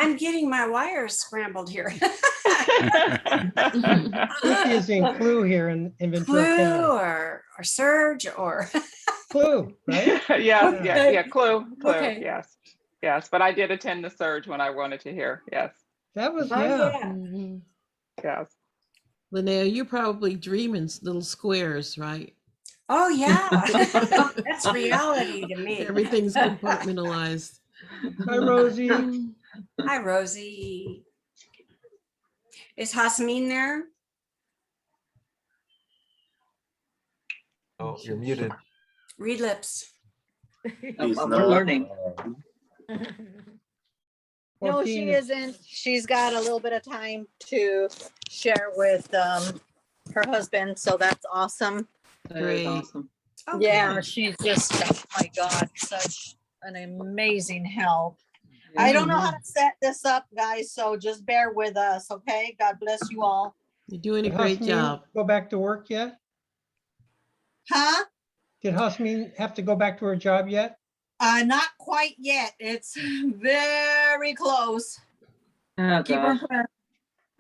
I'm getting my wires scrambled here. Vicki is in Clue here in Ventura Clue County. or Surge or Clue, right? Yeah, Clue, Okay. yes. But I did attend the surge when I wanted to hear. Yes, That was, Oh, yeah. yeah. Mhm. yes. Linnea, you're probably dreaming little squares, right? Oh, yeah. That's reality to me. Everything's compartmentalized. Hi, Rosie. Hi, Rosie. Is Hasmin there? Oh, you're muted. Read lips. He's We're not. learning. No, she 14 isn't. She's got a little bit of time to share with her husband, so that's awesome. That is Great. awesome. Okay. Yeah, she's just, oh my God, such an amazing help. I don't know how to set this up, guys, so just bear with us, okay? God bless you all. You're doing a Did great Hasmin job. go back to work yet? Huh? Did Hasmin have to go back to her job yet? Not quite yet. It's very close. Oh, Keep her in gosh. prayer.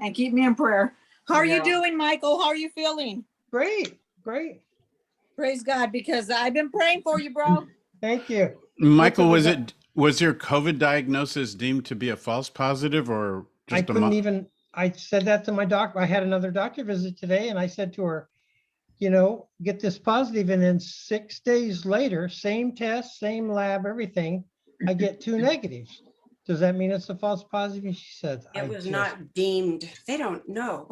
And keep me in prayer. How are you Yeah. doing, Michael? How are you feeling? Great, great. Praise God, because I've been praying for you, bro. Thank you. Michael, What's was your COVID diagnosis deemed to be a false positive or I just a couldn't even, I said that to my doctor. I had another doctor visit today and I said to her, get this positive, and then 6 days later, same test, same lab, everything, I get 2 negatives. Does that mean it's a false positive? And she said, It was not deemed. They don't know.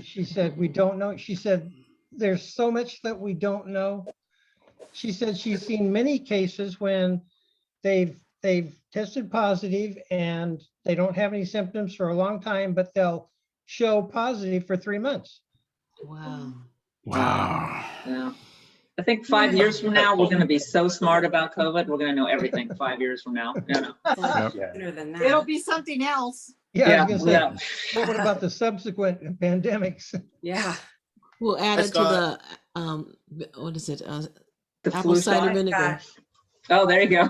she said, we don't know. She said, there's so much that we don't know. She said she's seen many cases when they've tested positive and they don't have any symptoms for a long time, but they'll show positive for 3 months. Wow. Wow. Yeah. I think 5 years from now, we're going to be so smart about COVID. We're going to know everything 5 years from now. Yep. Sooner than It'll that. be something else. Yeah, I Yeah, was gonna yeah. say, what about the subsequent pandemics? Yeah. We'll add Praise it to the, what is it? The Apple flu cider shot. vinegar. Gosh. Oh, there you go.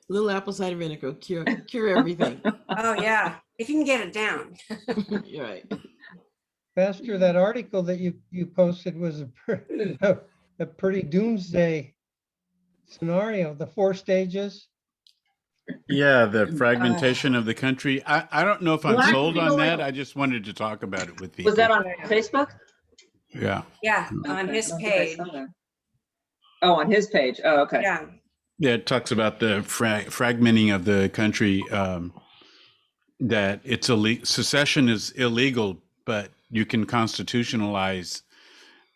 Little apple cider vinegar, cure everything. Oh, yeah. If you can get it down. You're right. Pastor, that article that you posted was a pretty doomsday scenario, the 4 stages. Yeah, the fragmentation of the country. I don't know if I'm Black sold on oil. that. I just wanted to talk about it with people. Was that on Facebook? Yeah. Yeah, on Okay, his I don't think I page. saw that. Oh, on his page. Oh, okay. Yeah. Yeah, it talks about the fragmenting of the country, that it's illegal. Secession is illegal, but you can constitutionalize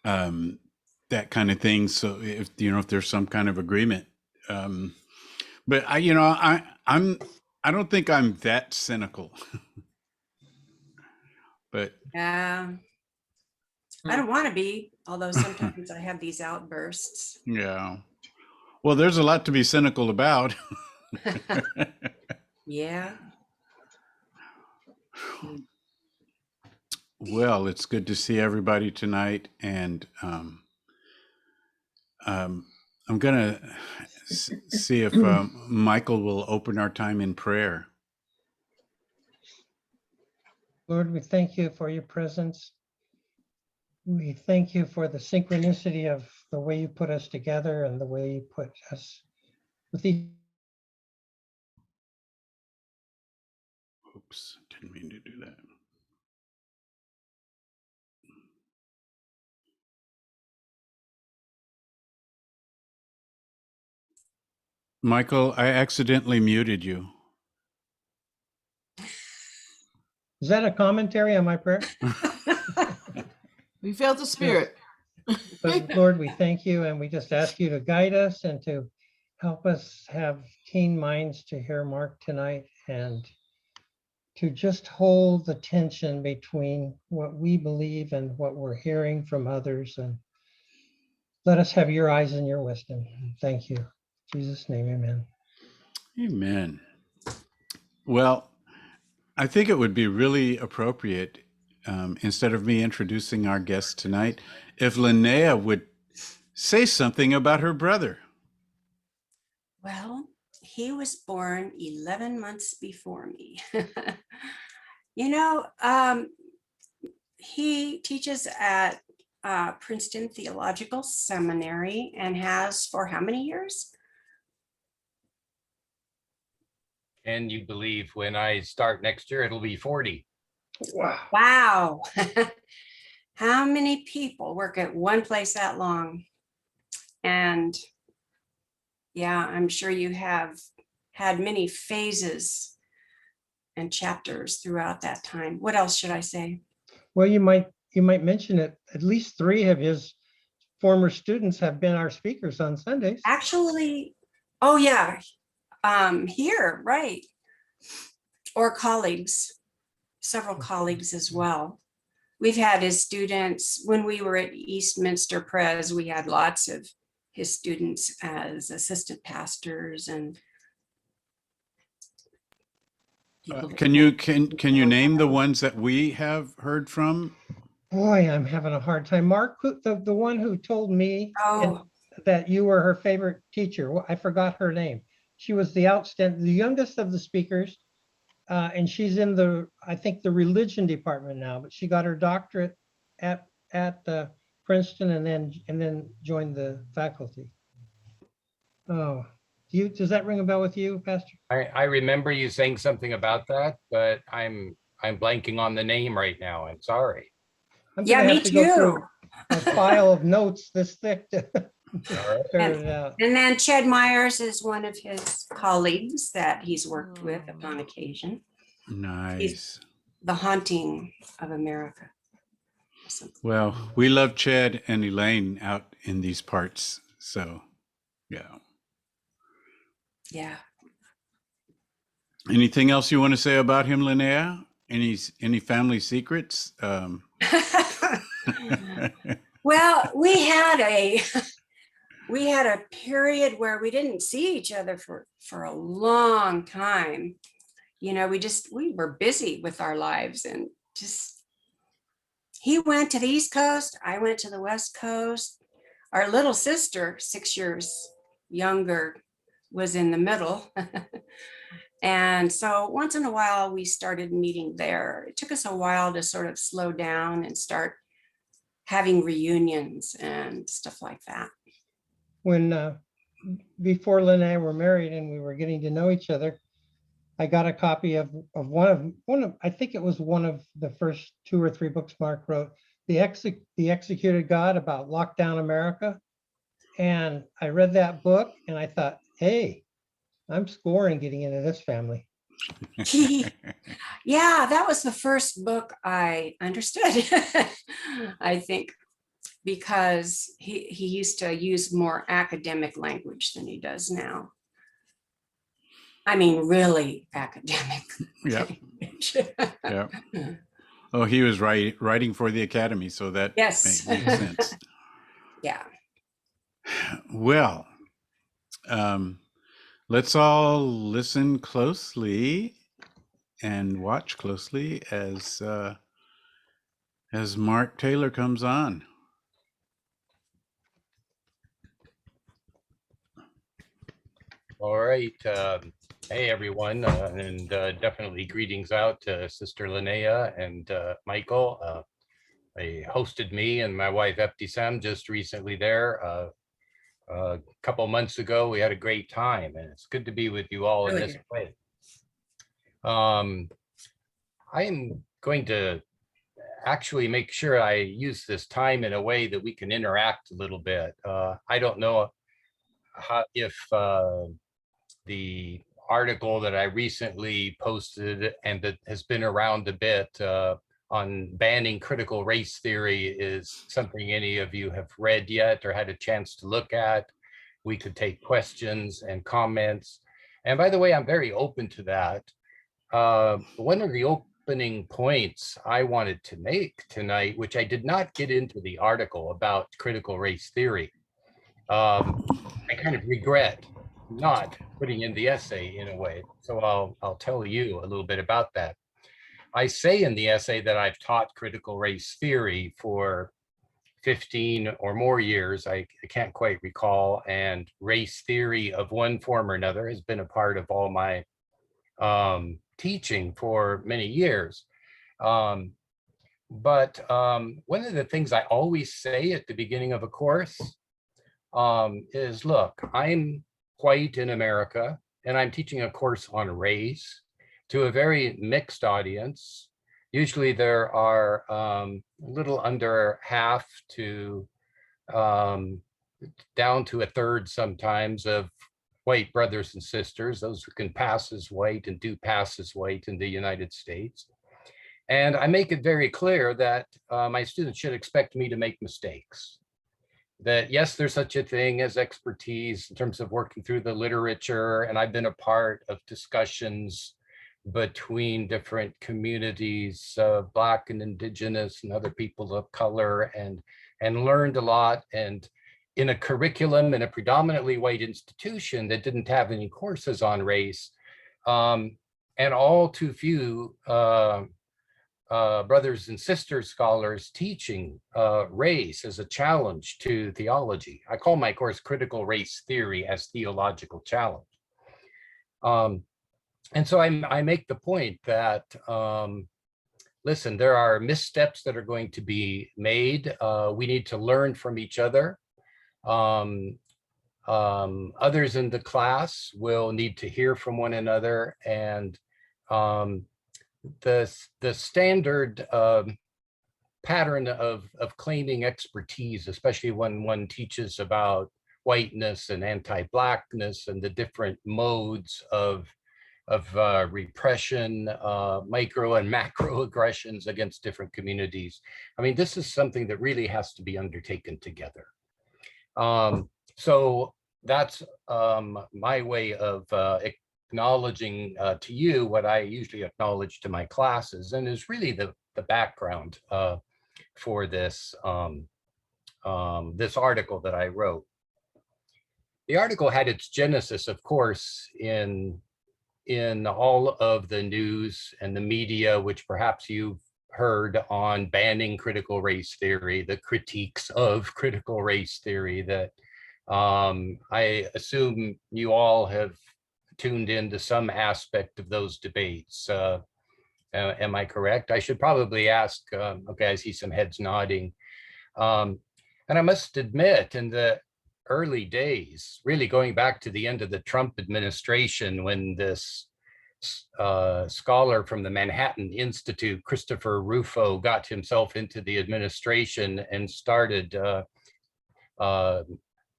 that kind of thing. So if there's some kind of agreement, but I don't think I'm that cynical. But I don't want to be, although sometimes I have these outbursts. yeah, well, there's a lot to be cynical about. Yeah. Well, it's good to see everybody tonight, and I'm gonna see if Michael will open our time in prayer. Lord, we thank you for your presence. We thank you for the synchronicity of the way you put us together and the way you put us with each. Oops, didn't mean to do that. Michael, I accidentally muted you. Is that a commentary on my prayer? We felt the spirit. But Lord, we thank you and we just ask you to guide us and to help us have keen minds to hear Mark tonight and to just hold the tension between what we believe and what we're hearing from others. And let us have your eyes and your wisdom. Thank you. In Jesus' name, amen. Amen. Well, I think it would be really appropriate, instead of me introducing our guest tonight, if Linnea would say something about her brother. Well, he was born 11 months before me. You know, he teaches at Princeton Theological Seminary and has for how many years? And you believe when I start next year, it'll be 40. Wow. Wow. How many people work at one place that long? And yeah, I'm sure you have had many phases and chapters throughout that time. What else should I say? Well, you might mention it. At least 3 of his former students have been our speakers on Sundays. Actually, oh yeah, here, right. Or colleagues, several colleagues as well. We've had his students, when we were at Eastminster Pres, we had lots of his students as assistant pastors and people that- Can you name the ones that we have heard from? Boy, I'm having a hard time. Mark, the one who told me Oh, that you were her favorite teacher, I forgot her name. She was the youngest of the speakers. And she's in I think the religion department now, but she got her doctorate at Princeton and then joined the faculty. Oh, does that ring a bell with you, Pastor? I remember you saying something about that, but I'm blanking on the name right now. I'm sorry. I'm yeah, gonna me have to go too. through a file of notes this thick to All right. ferret it out. And then Ched Myers is one of his colleagues that he's worked with upon occasion. Nice. The Haunting of America. Well, we love Chad and Elaine out in these parts. So, yeah. Yeah. Anything else you want to say about him, Linnea? Any family secrets? Well, we had a period where we didn't see each other for a long time. You know, we were busy with our lives and just, he went to the East Coast, I went to the West Coast. Our little sister, 6 years younger, was in the middle. And so once in a while we started meeting there. It took us a while to sort of slow down and start having reunions and stuff like that. When before Lynn and I were married and we were getting to know each other, I got a copy of one of I think it was one of the first 2 or 3 books Mark wrote, The Executed God, about lockdown America. And I read that book and I thought, hey, I'm scoring getting into this family. Yeah, that was the first book I understood, I think, because he used to use more academic language than he does now. I mean, really academic. Yep. Yep. Oh, he was writing for the Academy, so that Yes. makes sense. Yeah. Well, let's all listen closely and watch closely as Mark Taylor comes on. All right. Hey, everyone, and definitely greetings out to Sister Linnea and Michael. They hosted me and my wife, Eftisam, just recently there. A couple months ago, we had a great time, and it's good to be with you all in Really this good. way. I am going to actually make sure I use this time in a way that we can interact a little bit. I don't know if the article that I recently posted and that has been around a bit on banning critical race theory is something any of you have read yet or had a chance to look at. We could take questions and comments. And by the way, I'm very open to that. One of the opening points I wanted to make tonight, which I did not get into the article about critical race theory, I kind of regret not putting in the essay in a way. So I'll tell you a little bit about that. I say in the essay that I've taught critical race theory for 15 or more years, I can't quite recall, and race theory of one form or another has been a part of all my teaching for many years. But one of the things I always say at the beginning of a course is, look, I'm white in America, and I'm teaching a course on race to a very mixed audience. Usually there are a little under half to down to a third sometimes of white brothers and sisters, those who can pass as white and do pass as white in the United States. And I make it very clear that my students should expect me to make mistakes. That yes, there's such a thing as expertise in terms of working through the literature, and I've been a part of discussions between different communities, Black and Indigenous and other people of color, and learned a lot. And in a curriculum in a predominantly white institution that didn't have any courses on race, and all too few brothers and sisters scholars teaching race as a challenge to theology. I call my course Critical Race Theory as Theological Challenge. And so I make the point that, listen, there are missteps that are going to be made. We need to learn from each other. Others in the class will need to hear from one another, and the standard pattern of claiming expertise, especially when one teaches about whiteness and anti-Blackness and the different modes of repression, micro and macro aggressions against different communities. I mean, this is something that really has to be undertaken together. So that's my way of acknowledging to you what I usually acknowledge to my classes, and is really the background for this this article that I wrote. The article had its genesis, of course, in all of the news and the media, which perhaps you've heard on banning critical race theory, the critiques of critical race theory that I assume you all have tuned into some aspect of those debates. Am I correct? I should probably ask, okay, I see some heads nodding. And I must admit, in the early days, really going back to the end of the Trump administration, when this scholar from the Manhattan Institute, Christopher Rufo, got himself into the administration and started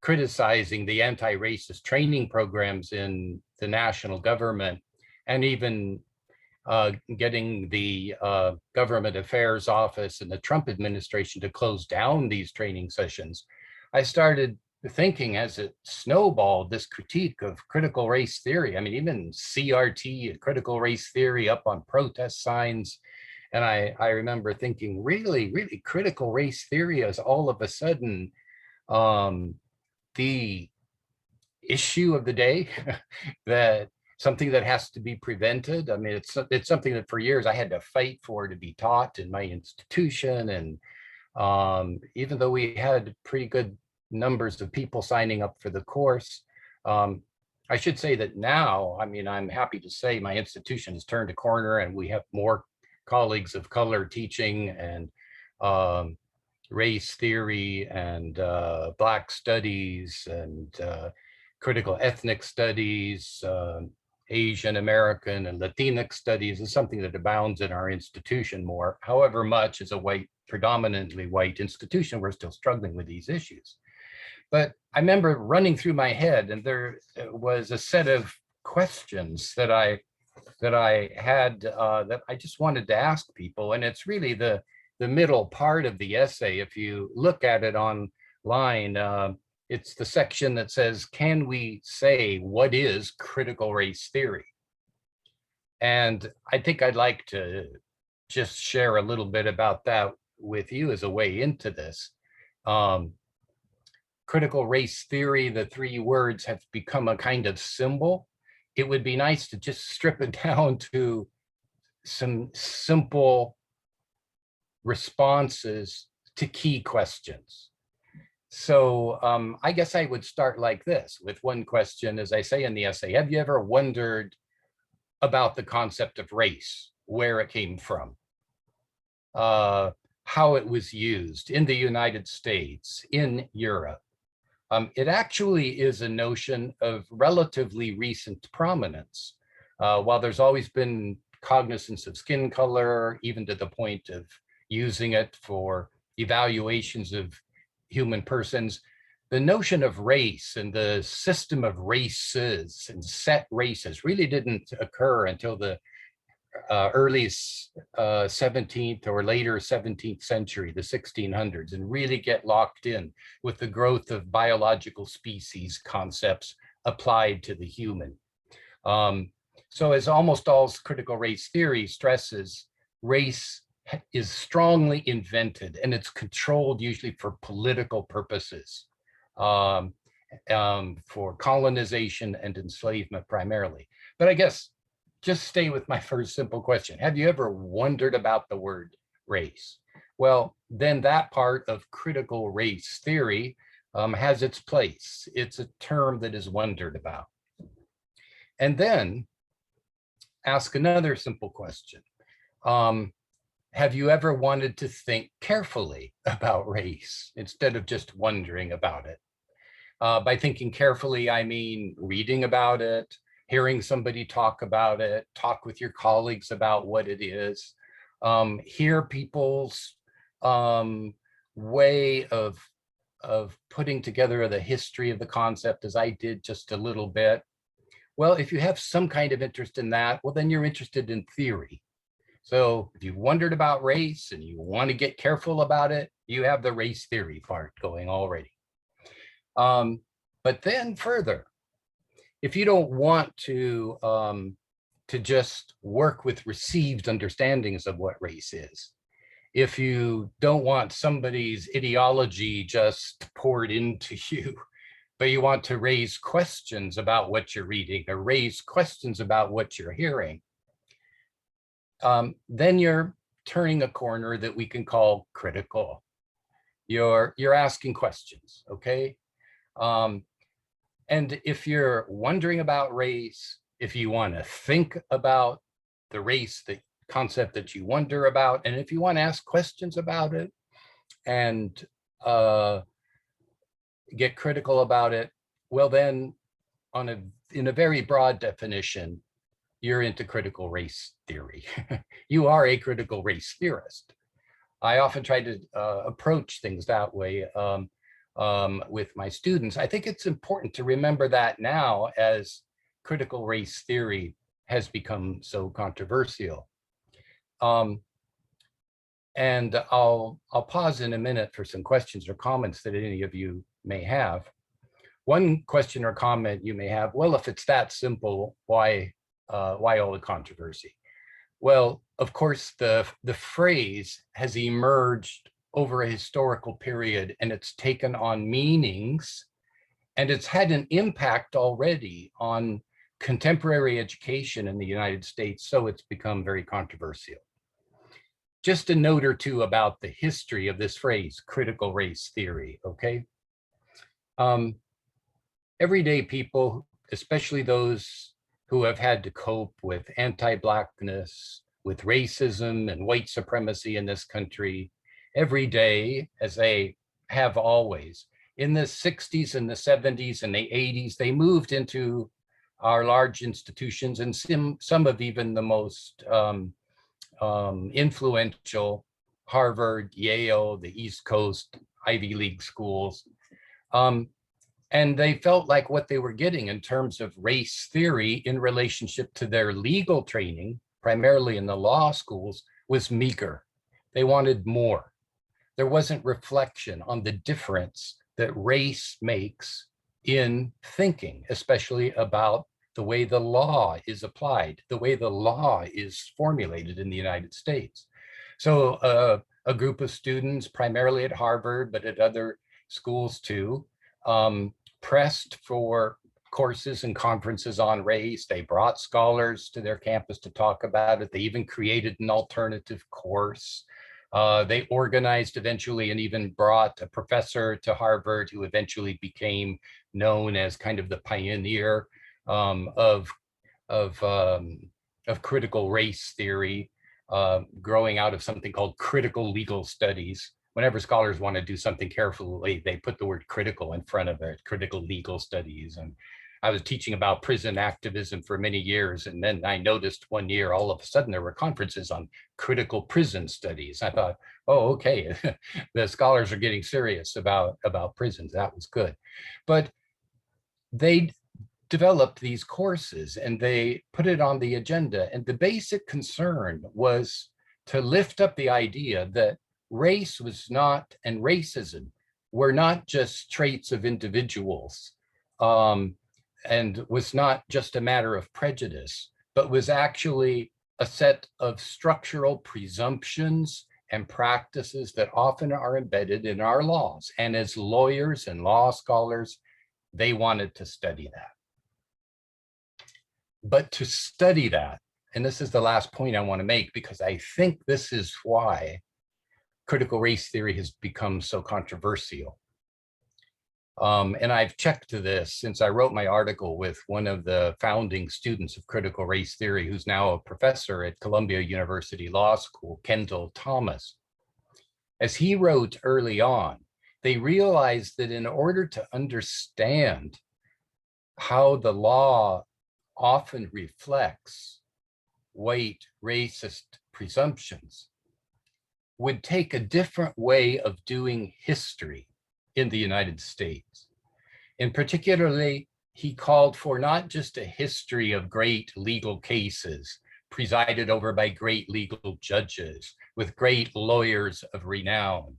criticizing the anti-racist training programs in the national government, and even getting the government affairs office and the Trump administration to close down these training sessions. I started thinking, as it snowballed, this critique of critical race theory. I mean, even CRT, critical race theory, up on protest signs. And I remember thinking, really, really, critical race theory is all of a sudden the issue of the day, that something that has to be prevented. I mean, it's something that for years I had to fight for to be taught in my institution. And even though we had pretty good numbers of people signing up for the course, I should say that now, I mean, I'm happy to say my institution has turned a corner, and we have more colleagues of color teaching, and race theory, and Black studies, and critical ethnic studies, Asian American and Latinx studies is something that abounds in our institution more. However much, as a predominantly white institution, we're still struggling with these issues. But I remember running through my head, and there was a set of questions that I had that I just wanted to ask people. And it's really the middle part of the essay. If you look at it online, it's the section that says, can we say what is critical race theory? And I think I'd like to just share a little bit about that with you as a way into this. Critical race theory, the three words have become a kind of symbol. It would be nice to just strip it down to some simple responses to key questions. So I guess I would start like this with one question, as I say in the essay. Have you ever wondered about the concept of race, where it came from, how it was used in the United States, in Europe? It actually is a notion of relatively recent prominence. While there's always been cognizance of skin color, even to the point of using it for evaluations of human persons, the notion of race and the system of races and set races really didn't occur until the early 17th or later 17th century, the 1600s, and really get locked in with the growth of biological species concepts applied to the human. So as almost all critical race theory stresses, race is strongly invented and it's controlled usually for political purposes, for colonization and enslavement primarily. But I guess just stay with my first simple question. Have you ever wondered about the word race? Well, then that part of critical race theory has its place. It's a term that is wondered about. And then ask another simple question. Have you ever wanted to think carefully about race instead of just wondering about it? By thinking carefully, I mean reading about it, hearing somebody talk about it, talk with your colleagues about what it is, hear people's way of putting together the history of the concept, as I did just a little bit. Well, if you have some kind of interest in that, well, then you're interested in theory. So if you've wondered about race and you want to get careful about it, you have the race theory part going already. But then further, if you don't want to just work with received understandings of what race is, if you don't want somebody's ideology just poured into you, but you want to raise questions about what you're reading or raise questions about what you're hearing, then you're turning a corner that we can call critical. You're asking questions, okay? And if you're wondering about race, if you want to think about the race, the concept that you wonder about, and if you want to ask questions about it and get critical about it, well then in a very broad definition, you're into critical race theory. You are a critical race theorist. I often try to approach things that way with my students. I think it's important to remember that now as critical race theory has become so controversial. And I'll pause in a minute for some questions or comments that any of you may have. One question or comment you may have, well, if it's that simple, why all the controversy? Well, of course, the phrase has emerged over a historical period and it's taken on meanings and it's had an impact already on contemporary education in the United States, so it's become very controversial. Just a note or two about the history of this phrase, critical race theory, okay? Everyday people, especially those who have had to cope with anti-Blackness, with racism and white supremacy in this country, every day, as they have always. In the 60s and the 70s and the 80s, they moved into our large institutions and some of even the most influential, Harvard, Yale, the East Coast, Ivy League schools. And they felt like what they were getting in terms of race theory in relationship to their legal training, primarily in the law schools, was meager. They wanted more. There wasn't reflection on the difference that race makes in thinking, especially about the way the law is applied, the way the law is formulated in the United States. So a group of students, primarily at Harvard, but at other schools too, pressed for courses and conferences on race. They brought scholars to their campus to talk about it. They even created an alternative course. They organized eventually and even brought a professor to Harvard who eventually became known as kind of the pioneer of critical race theory, growing out of something called critical legal studies. Whenever scholars want to do something carefully, they put the word critical in front of it, critical legal studies. And I was teaching about prison activism for many years. And then I noticed one year, all of a sudden, there were conferences on critical prison studies. I thought, oh, okay, the scholars are getting serious about prisons. That was good. But they developed these courses and they put it on the agenda. And the basic concern was to lift up the idea that race was not, and racism were not just traits of individuals, and was not just a matter of prejudice, but was actually a set of structural presumptions and practices that often are embedded in our laws. And as lawyers and law scholars, they wanted to study that. But to study that, and this is the last point I want to make, because I think this is why critical race theory has become so controversial. And I've checked this since I wrote my article with one of the founding students of critical race theory, who's now a professor at Columbia University Law School, Kendall Thomas. As he wrote early on, they realized that in order to understand how the law often reflects white racist presumptions, would take a different way of doing history in the United States. And particularly, he called for not just a history of great legal cases presided over by great legal judges with great lawyers of renown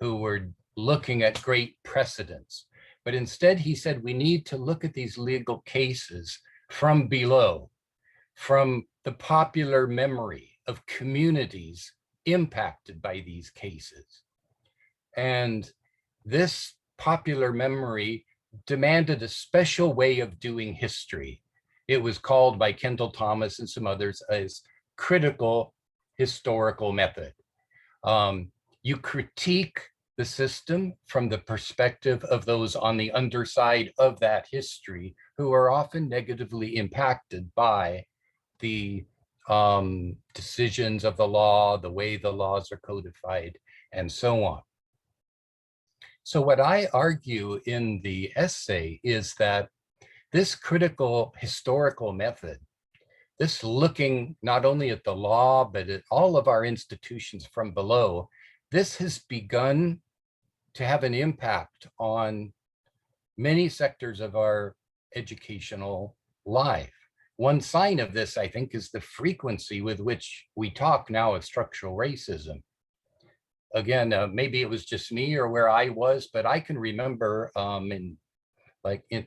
who were looking at great precedents, but instead he said we need to look at these legal cases from below, from the popular memory of communities impacted by these cases. And this popular memory demanded a special way of doing history. It was called by Kendall Thomas and some others as critical historical method. You critique the system from the perspective of those on the underside of that history who are often negatively impacted by the decisions of the law, the way the laws are codified, and so on. So what I argue in the essay is that this critical historical method, this looking not only at the law, but at all of our institutions from below, this has begun to have an impact on many sectors of our educational life. One sign of this, I think, is the frequency with which we talk now of structural racism. Again, maybe it was just me or where I was, but I can remember in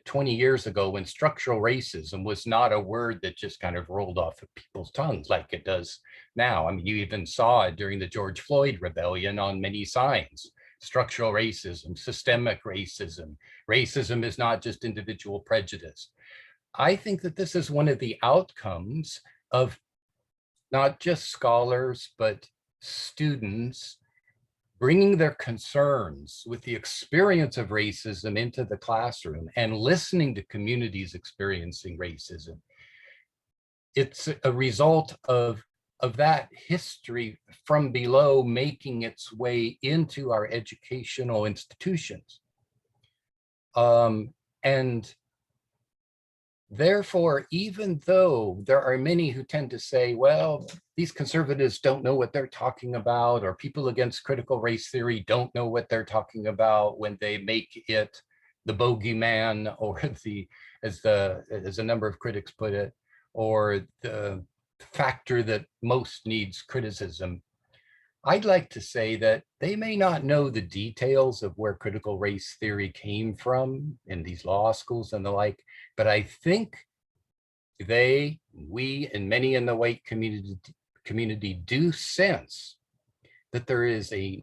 20 years ago when structural racism was not a word that just kind of rolled off of people's tongues like it does now. I mean, you even saw it during the George Floyd rebellion on many signs. Structural racism, systemic racism. Racism is not just individual prejudice. I think that this is one of the outcomes of not just scholars, but students bringing their concerns with the experience of racism into the classroom and listening to communities experiencing racism. It's a result of that history from below making its way into our educational institutions. And therefore, even though there are many who tend to say, well, these conservatives don't know what they're talking about, or people against critical race theory don't know what they're talking about when they make it the bogeyman, or as a number of critics put it, or the factor that most needs criticism. I'd like to say that they may not know the details of where critical race theory came from in these law schools and the like, but I think we, and many in the white community do sense that there is a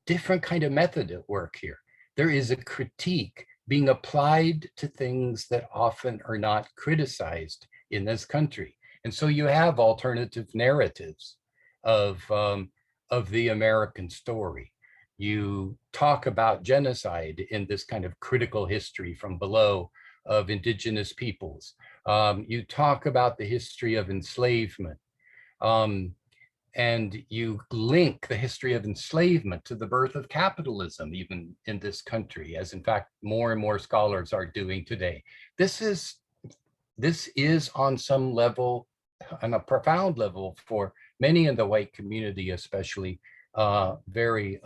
different kind of method at work here. There is a critique being applied to things that often are not criticized in this country. And so you have alternative narratives of of the American story. You talk about genocide in this kind of critical history from below of indigenous peoples. You talk about the history of enslavement. And you link the history of enslavement to the birth of capitalism, even in this country, as in fact, more and more scholars are doing today. This is on some level, on a profound level for many in the white community, especially, very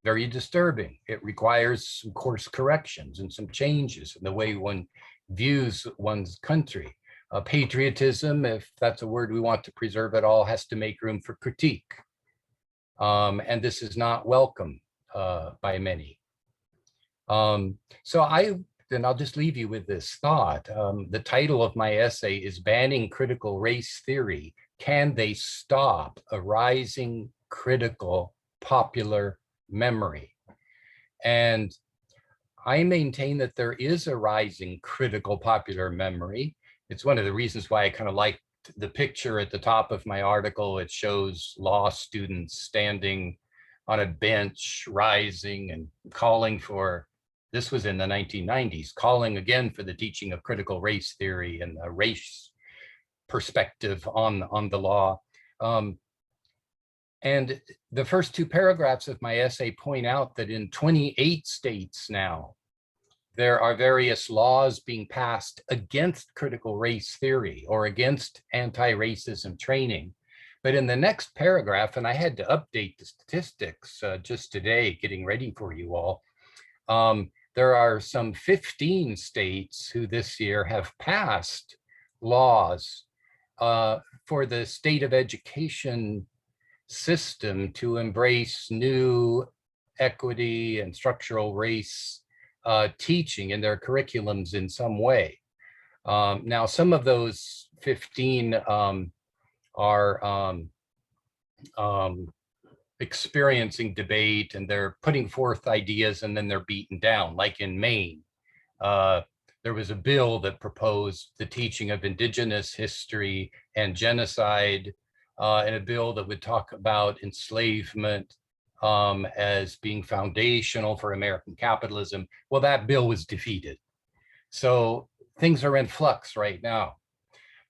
disturbing. It requires some course corrections and some changes in the way one views one's country. Patriotism, if that's a word we want to preserve at all, has to make room for critique. And this is not welcome by many. So I'll just leave you with this thought. The title of my essay is Banning Critical Race Theory. Can they stop a rising critical popular memory? And I maintain that there is a rising critical popular memory. It's one of the reasons why I kind of liked the picture at the top of my article. It shows law students standing on a bench, rising and calling for, this was in the 1990s, calling again for the teaching of critical race theory and a race perspective on the law. And the first two paragraphs of my essay point out that in 28 states now, there are various laws being passed against critical race theory or against anti-racism training. But in the next paragraph, and I had to update the statistics just today, getting ready for you all, there are some 15 states who this year have passed laws for the state of education system to embrace new equity and structural race teaching in their curriculums in some way. Now, some of those 15 are experiencing debate, and they're putting forth ideas and then they're beaten down. Like in Maine, there was a bill that proposed the teaching of indigenous history and genocide, and a bill that would talk about enslavement as being foundational for American capitalism. Well, that bill was defeated. So things are in flux right now.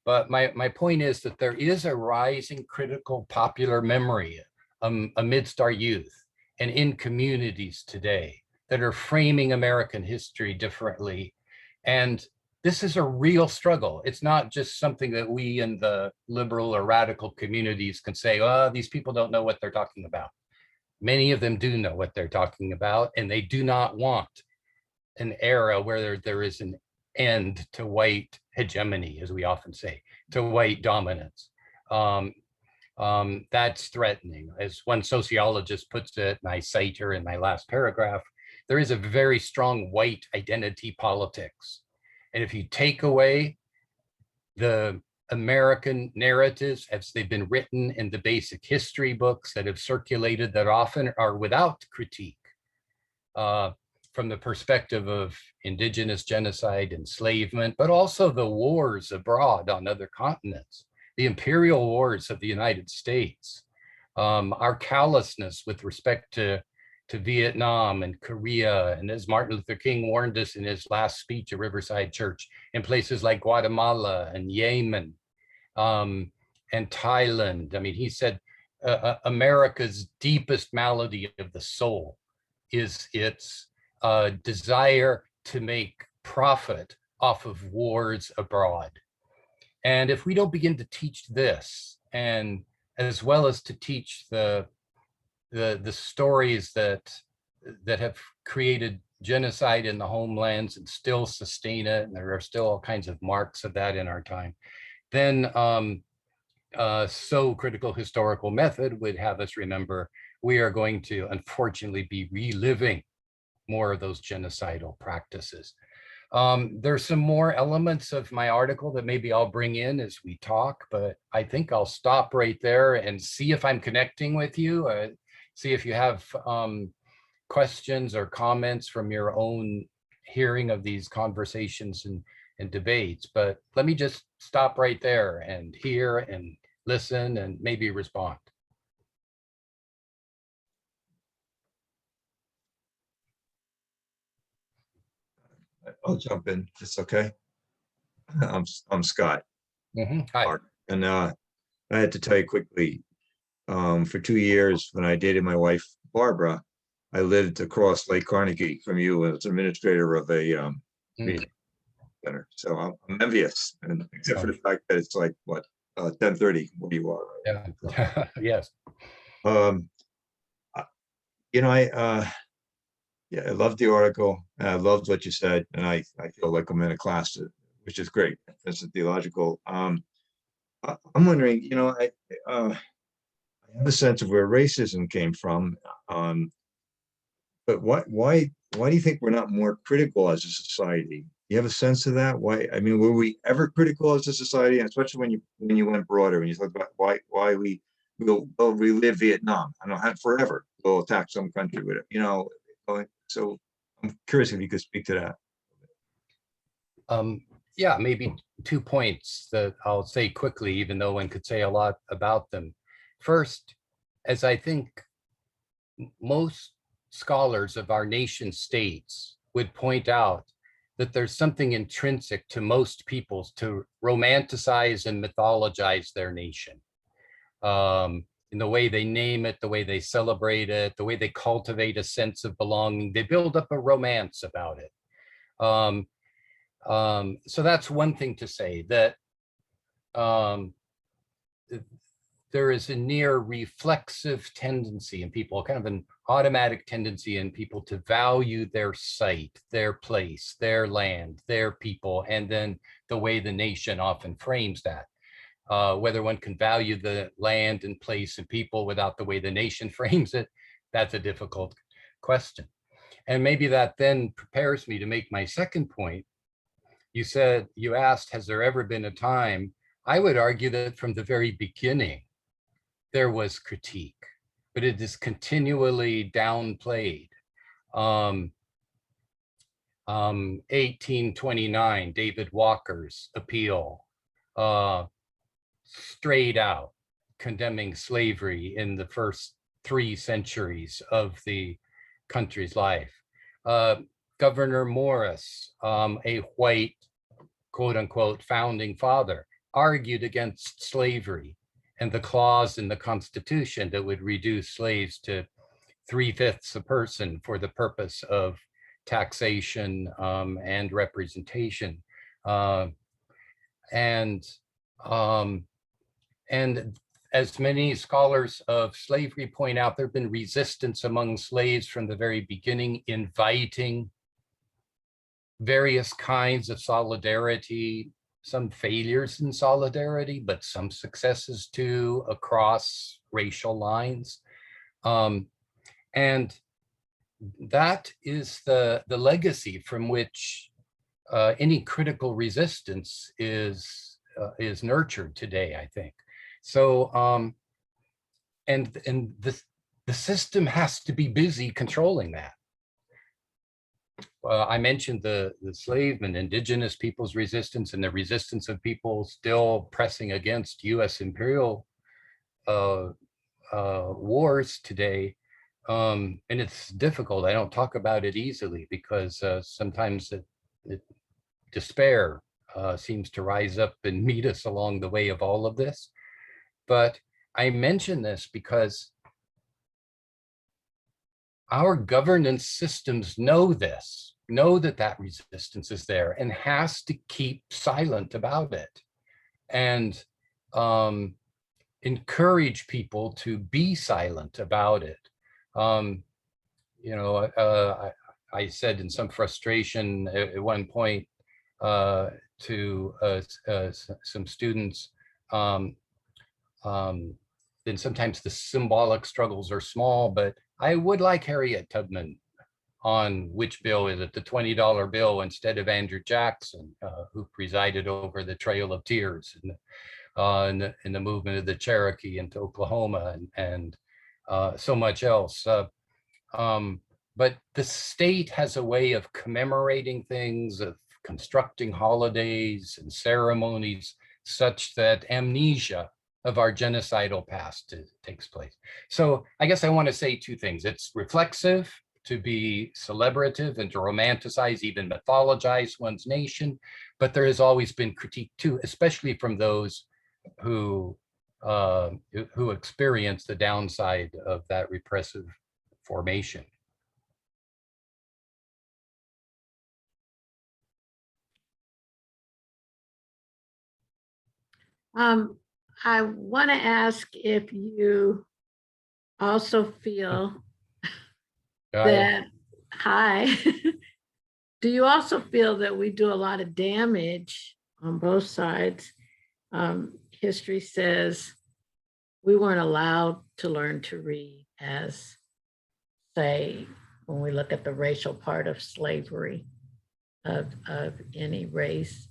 But my point is that there is a rising critical popular memory amidst our youth and in communities today that are framing American history differently. And this is a real struggle. It's not just something that we in the liberal or radical communities can say, oh, these people don't know what they're talking about. Many of them do know what they're talking about, and they do not want an era where there is an end to white hegemony, as we often say, to white dominance. That's threatening. As one sociologist puts it, and I cite her in my last paragraph, there is a very strong white identity politics. And if you take away the American narratives as they've been written in the basic history books that have circulated that often are without critique from the perspective of indigenous genocide, enslavement, but also the wars abroad on other continents, the imperial wars of the United States, our callousness with respect to Vietnam and Korea, and as Martin Luther King warned us in his last speech at Riverside Church, in places like Guatemala and Yemen and Thailand. I mean, he said America's deepest malady of the soul is its desire to make profit off of wars abroad. And if we don't begin to teach this, and as well as to teach the stories that have created genocide in the homelands and still sustain it, and there are still all kinds of marks of that in our time, then so critical historical method would have us remember we are going to unfortunately be reliving more of those genocidal practices. There's some more elements of my article that maybe I'll bring in as we talk, but I think I'll stop right there and see if I'm connecting with you. See if you have questions or comments from your own hearing of these conversations and debates. But let me just stop right there and hear and listen and maybe respond. I'll jump in. It's okay. I'm Scott. Hi. And I had to tell you quickly, for 2 years, when I dated my wife, Barbara, I lived across Lake Carnegie from you as administrator of a meeting center. So I'm envious, and except for the fact that it's like, what, 10:30 where you are. Right? Yeah. Yes. You know, yeah, I loved the article. And I loved what you said, and I feel like I'm in a class, which is great. That's a theological. I'm wondering, you know, I have a sense of where racism came from, but why do you think we're not more critical as a society? You have a sense of that? Why? I mean, were we ever critical as a society, and especially when you went broader, when you talk about why we'll relive Vietnam? I don't know, forever we'll attack some country with it, you know. So I'm curious if you could speak to that. Yeah, maybe 2 points that I'll say quickly, even though one could say a lot about them. First, as I think most scholars of our nation states would point out, that there's something intrinsic to most peoples to romanticize and mythologize their nation. In the way they name it, the way they celebrate it, the way they cultivate a sense of belonging, they build up a romance about it. So that's one thing to say, that there is a near reflexive tendency in people, kind of an automatic tendency in people to value their site, their place, their land, their people, and then the way the nation often frames that. Whether one can value the land and place and people without the way the nation frames it, that's a difficult question. And maybe that then prepares me to make my second point. You asked, has there ever been a time? I would argue that from the very beginning, there was critique, but it is continually downplayed. 1829, David Walker's appeal, straight out condemning slavery in the first 3 centuries of the country's life. Gouverneur Morris, a white, quote unquote, founding father, argued against slavery and the clause in the Constitution that would reduce slaves to 3/5 a person for the purpose of taxation and representation. And as many scholars of slavery point out, there have been resistance among slaves from the very beginning, inviting various kinds of solidarity, some failures in solidarity, but some successes too, across racial lines. And that is the legacy from which any critical resistance is nurtured today, I think. So, and the system has to be busy controlling that. I mentioned the slave and indigenous people's resistance and the resistance of people still pressing against US imperial wars today. And it's difficult. I don't talk about it easily because sometimes despair seems to rise up and meet us along the way of all of this. But I mention this because our governance systems know this, know that that resistance is there and has to keep silent about it and encourage people to be silent about it. You know, I said in some frustration at one point to some students, then sometimes the symbolic struggles are small, but I would like Harriet Tubman on which bill is it, the $20 bill instead of Andrew Jackson, who presided over the Trail of Tears in the movement of the Cherokee into Oklahoma and so much else. But the state has a way of commemorating things, of constructing holidays and ceremonies such that amnesia of our genocidal past takes place. So I guess I want to say 2 things. It's reflexive to be celebrative and to romanticize, even mythologize one's nation. But there has always been critique too, especially from those who experience the downside of that repressive formation. I want to ask if you also feel that, hi, do you also feel that we do a lot of damage on both sides? History says we weren't allowed to learn to read, as, say, when we look at the racial part of slavery of any race.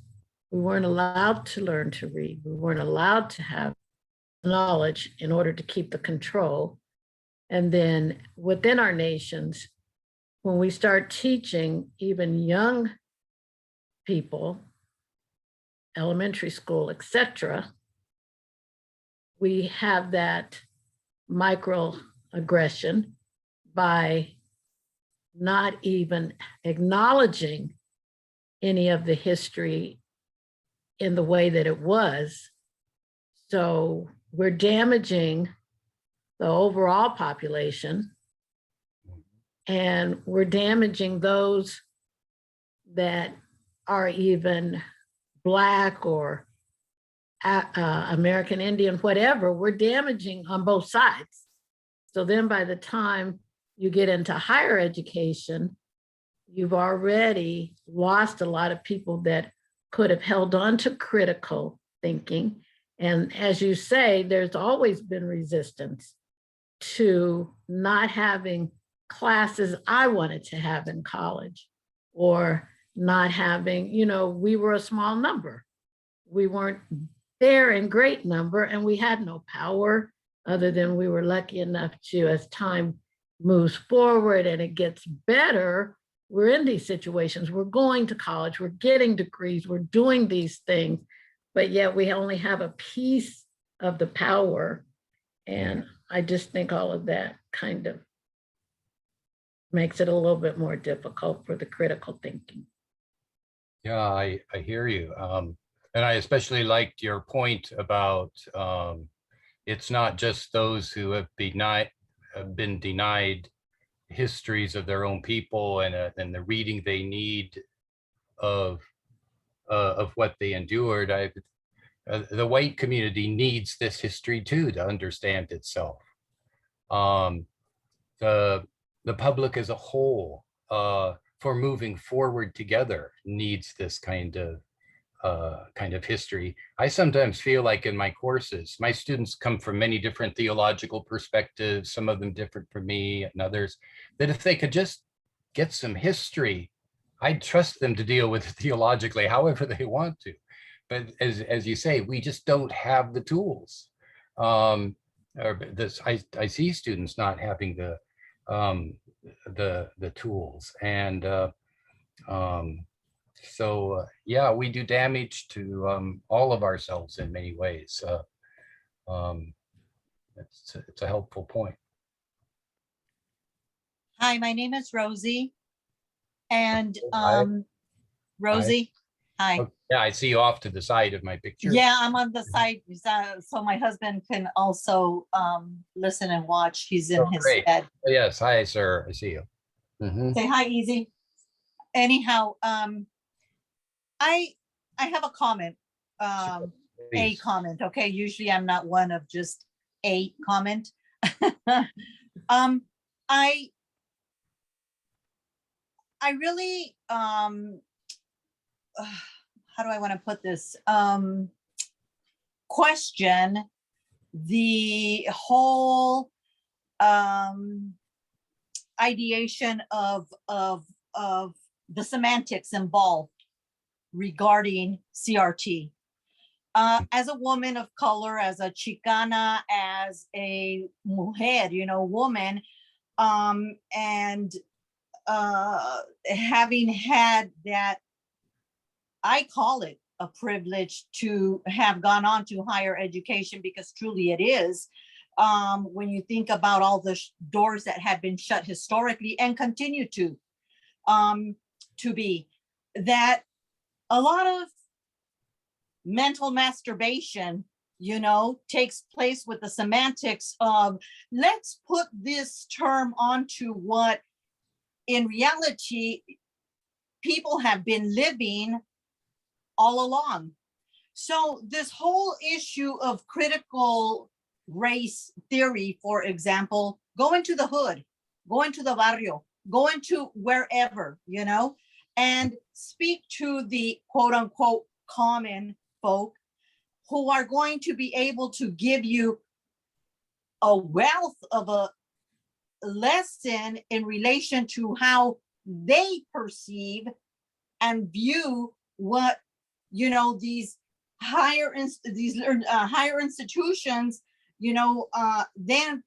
We weren't allowed to learn to read. We weren't allowed to have knowledge in order to keep the control. And then within our nations, when we start teaching even young people, elementary school, etc., we have that microaggression by not even acknowledging any of the history in the way that it was. So we're damaging the overall population, and we're damaging those that are even Black or American Indian, whatever. We're damaging on both sides. So then by the time you get into higher education, you've already lost a lot of people that could have held on to critical thinking. And as you say, there's always been resistance to not having classes I wanted to have in college, or not having, we were a small number. We weren't there in great number, and we had no power other than we were lucky enough to, as time moves forward and it gets better, we're in these situations. We're going to college, we're getting degrees, we're doing these things, but yet we only have a piece of the power. And I just think all of that kind of makes it a little bit more difficult for the critical thinking. Yeah, I hear you. And I especially liked your point about it's not just those who have been denied histories of their own people and the reading they need of what they endured. The white community needs this history too to understand itself. The public as a whole, for moving forward together, needs this kind of history. I sometimes feel like in my courses, my students come from many different theological perspectives, some of them different from me and others, that if they could just get some history, I'd trust them to deal with it theologically however they want to. But as you say, we just don't have the tools. I see students not having the tools, and so yeah, we do damage to all of ourselves in many ways. It's a helpful point. Hi, my name is Rosie. And Hi. Rosie, hi. Oh, yeah, I see you off to the side of my picture. Yeah, I'm on the side, so my husband can also listen and watch. He's in his Great. bed. Yes, hi, sir. I see you. Mhm. Say hi, Easy. Anyhow, I have a comment, a Please. comment, okay? Usually I'm not one of just a comment. I really, how do I want to put this? Question the whole ideation of the semantics involved regarding CRT. As a woman of color, as a Chicana, as a mujer, woman, and having had that, I call it a privilege to have gone on to higher education, because truly it is. when you think about all the doors that have been shut historically and continue to be, that a lot of mental masturbation, takes place with the semantics of, let's put this term onto what in reality people have been living all along. So this whole issue of critical race theory, for example, go into the hood, go into the barrio, go into wherever, and speak to the quote unquote common folk who are going to be able to give you a wealth of a lesson in relation to how they perceive and view what, these higher institutions, then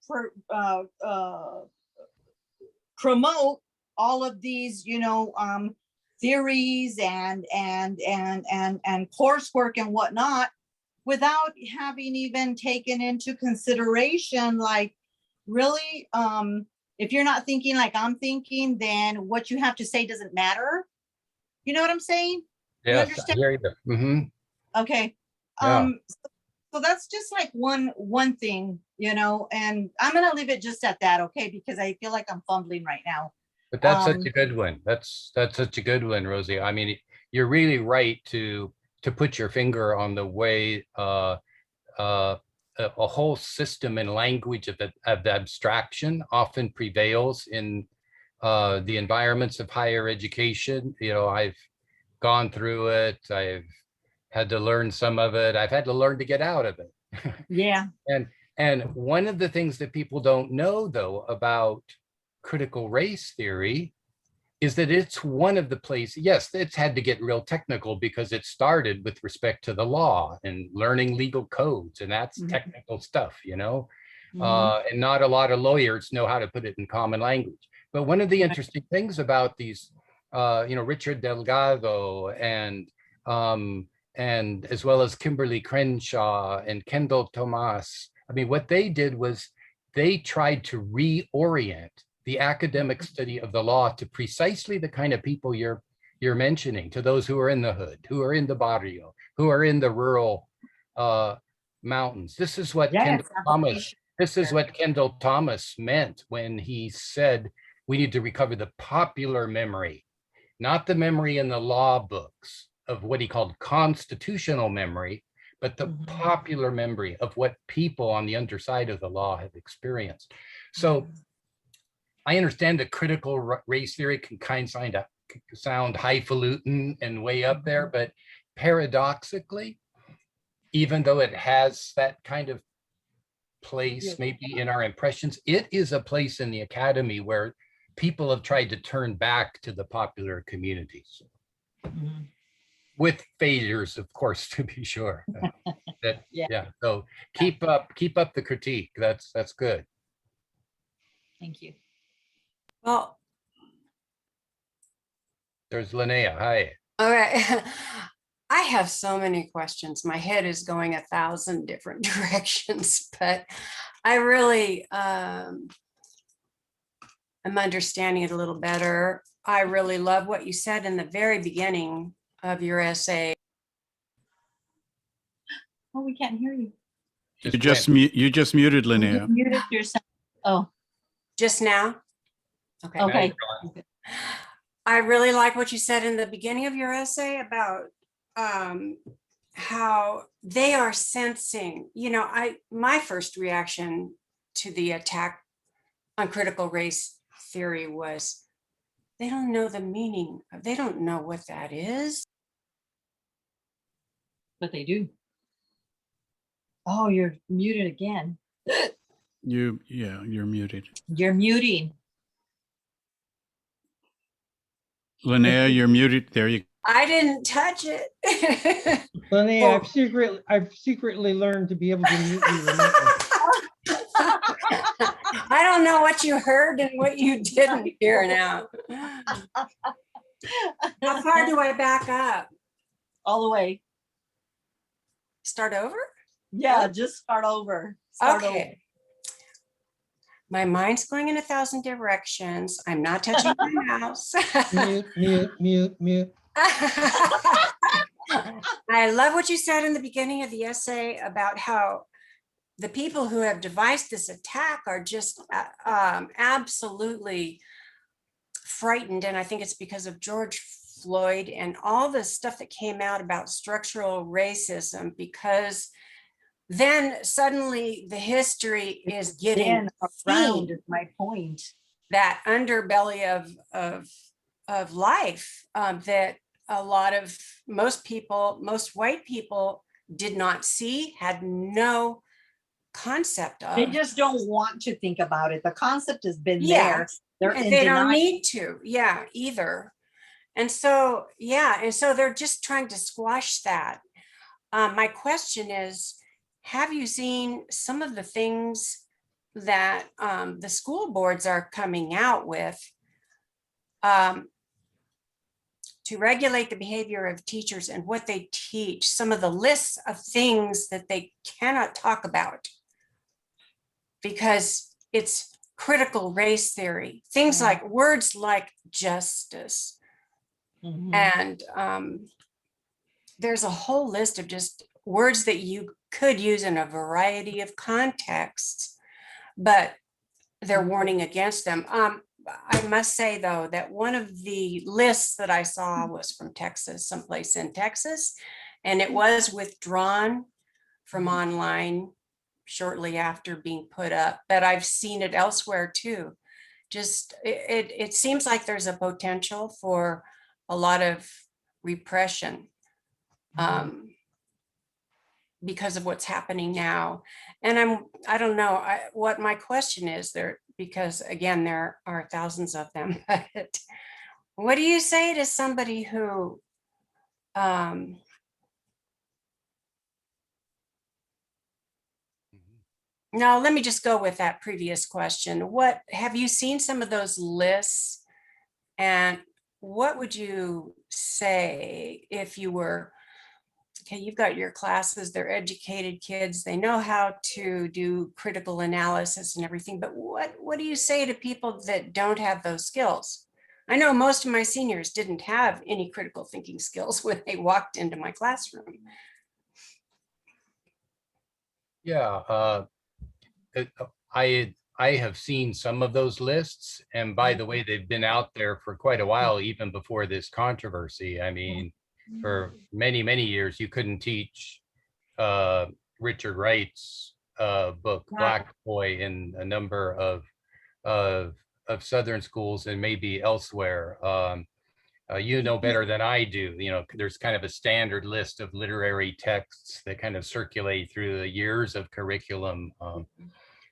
promote all of these, theories and coursework and whatnot, without having even taken into consideration, like, really, if you're not thinking like I'm thinking, then what you have to say doesn't matter. You know what I'm saying? You Yes, I understand? hear you. Mhm. Okay. Yeah. So that's just like one thing, and I'm gonna leave it just at that, okay? Because I feel like I'm fumbling right now. But that's such a good one. That's such a good one, Rosie. I mean, you're really right to put your finger on the way a whole system and language of abstraction often prevails in the environments of higher education. I've gone through it. I've had to learn some of it. I've had to learn to get out of it. Yeah. And one of the things that people don't know, though, about critical race theory is that it's one of the places, yes, it's had to get real technical because it started with respect to the law and learning legal codes, and that's technical stuff, and not a lot of lawyers know how to put it in common language. But one of the interesting things about these, Richard Delgado and as well as Kimberly Crenshaw and Kendall Tomas, I mean, what they did was they tried to reorient the academic study of the law to precisely the kind of people you're mentioning, to those who are in the hood, who are in the barrio, who are in the rural mountains. This is what Kendall Thomas meant when he said we need to recover the popular memory, not the memory in the law books of what he called constitutional memory, but the popular memory of what people on the underside of the law have experienced. So I understand that critical race theory can kind of sound highfalutin and way up there, but paradoxically, even though it has that kind of place maybe in our impressions, it is a place in the academy where people have tried to turn back to the popular communities. With failures, of course, to be sure. So keep up the critique. That's good. Thank you. Well, There's Linnea. Hi. all right. I have so many questions. My head is going 1,000 different directions, but I really am understanding it a little better. I really love what you said in the very beginning of your essay. Oh, we can't hear you. You just muted, Linnea. You muted yourself. Oh, Just now? Okay. okay. I really like what you said in the beginning of your essay about how they are sensing, my first reaction to the attack on critical race theory was they don't know the meaning. They don't know what that is. But they do. Oh, you're muted again. You're muted. You're muting. Linnea, you're muted. There you go. I didn't touch it. Linnea, I've secretly learned to be able to mute you remotely. I don't know what you heard and what you didn't hear now. How far do I back up? All the way. Start over? Yeah, just start over. Start over. Okay. My mind's going in 1,000 directions. I'm not touching my mouse. Mute, mute, mute, mute. I love what you said in the beginning of the essay about how the people who have devised this attack are just absolutely frightened. And I think it's because of George Floyd and all the stuff that came out about structural racism, because then suddenly the history is getting Then around seen, is my point. that underbelly of life that a lot of most white people did not see, had no concept They of. just don't want to think about it. The concept has been Yeah, there. They're and in they don't denial. need to, yeah, either. And so, yeah, and so they're just trying to squash that. My question is, have you seen some of the things that the school boards are coming out with to regulate the behavior of teachers and what they teach, some of the lists of things that they cannot talk about because it's critical race theory, things like words like justice. Mhm. And there's a whole list of just words that you could use in a variety of contexts, but they're warning against them. I must say, though, that one of the lists that I saw was from Texas, someplace in Texas, and it was withdrawn from online shortly after being put up, but I've seen it elsewhere too. Just it seems like there's a potential for a lot of repression because of what's happening now. And I don't know what my question is there, because again, there are thousands of them. But what do you say to somebody who no, let me just go with that previous question. What have you seen some of those lists? And what would you say if you were, okay, you've got your classes, they're educated kids, they know how to do critical analysis and everything, but what do you say to people that don't have those skills? I know most of my seniors didn't have any critical thinking skills when they walked into my classroom. Yeah, I have seen some of those lists, and by the way, they've been out there for quite a while, even before this controversy. I mean, for many, many years, you couldn't teach Richard Wright's book, Black Boy, in a number of Southern schools and maybe elsewhere. You know better than I do. You know, there's kind of a standard list of literary texts that kind of circulate through the years of curriculum.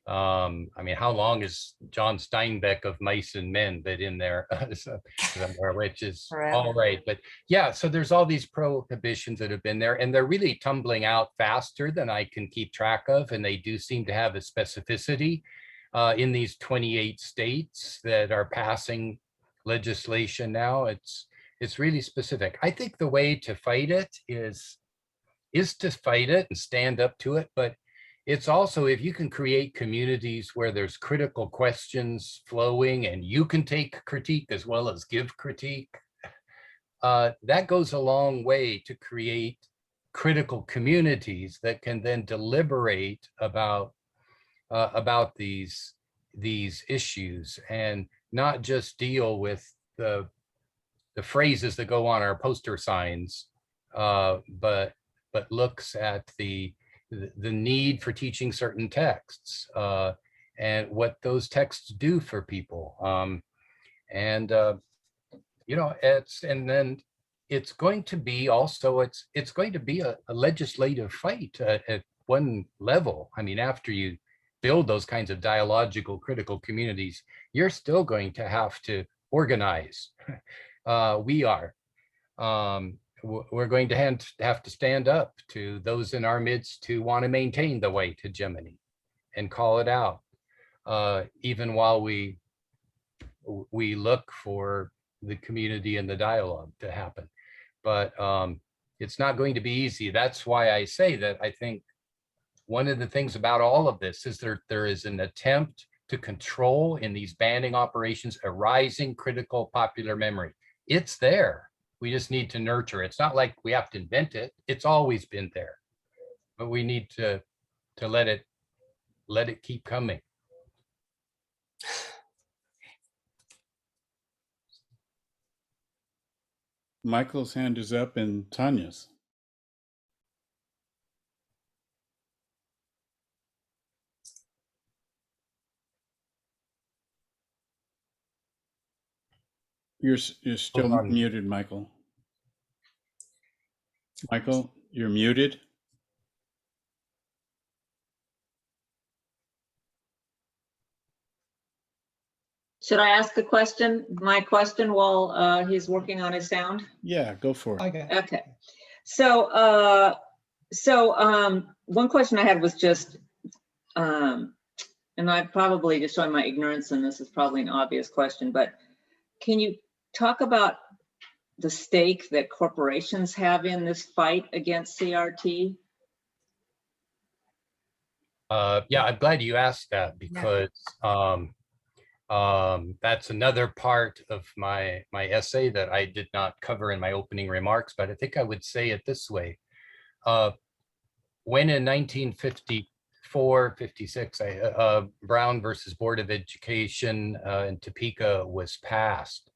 I mean, how long is John Steinbeck of Mice and Men been in there somewhere, which is all right. But yeah, so there's all these prohibitions that have been there, and they're really tumbling out faster than I can keep track of. And they do seem to have a specificity in these 28 states that are passing legislation now. It's really specific. I think the way to fight it is to fight it and stand up to it, but it's also, if you can create communities where there's critical questions flowing and you can take critique as well as give critique, that goes a long way to create critical communities that can then deliberate about these issues and not just deal with the phrases that go on our poster signs, but looks at the need for teaching certain texts and what those texts do for people. You know, it's going to be also, it's going to be a legislative fight at one level. I mean, after you build those kinds of dialogical critical communities, you're still going to have to organize. We are. We're going to have to stand up to those in our midst who want to maintain the white hegemony and call it out, even while we look for the community and the dialogue to happen. But it's not going to be easy. That's why I say that I think one of the things about all of this is there is an attempt to control in these banding operations a rising critical popular memory. It's there. We just need to nurture it. It's not like we have to invent it. It's always been there, but we need to let it keep coming. Michael's hand is up and Tanya's. You're still on. muted, Michael. Michael, you're muted. Should I ask a question, my question, while he's working on his sound? Yeah, go for I it. got, Okay. One question I had was just, and I probably just showing my ignorance, and this is probably an obvious question, but can you talk about the stake that corporations have in this fight against CRT? Yeah, I'm glad you asked that because that's another part of my essay that I did not cover in my opening remarks, but I think I would say it this way. When in 1954, 56, Brown versus Board of Education in Topeka was passed,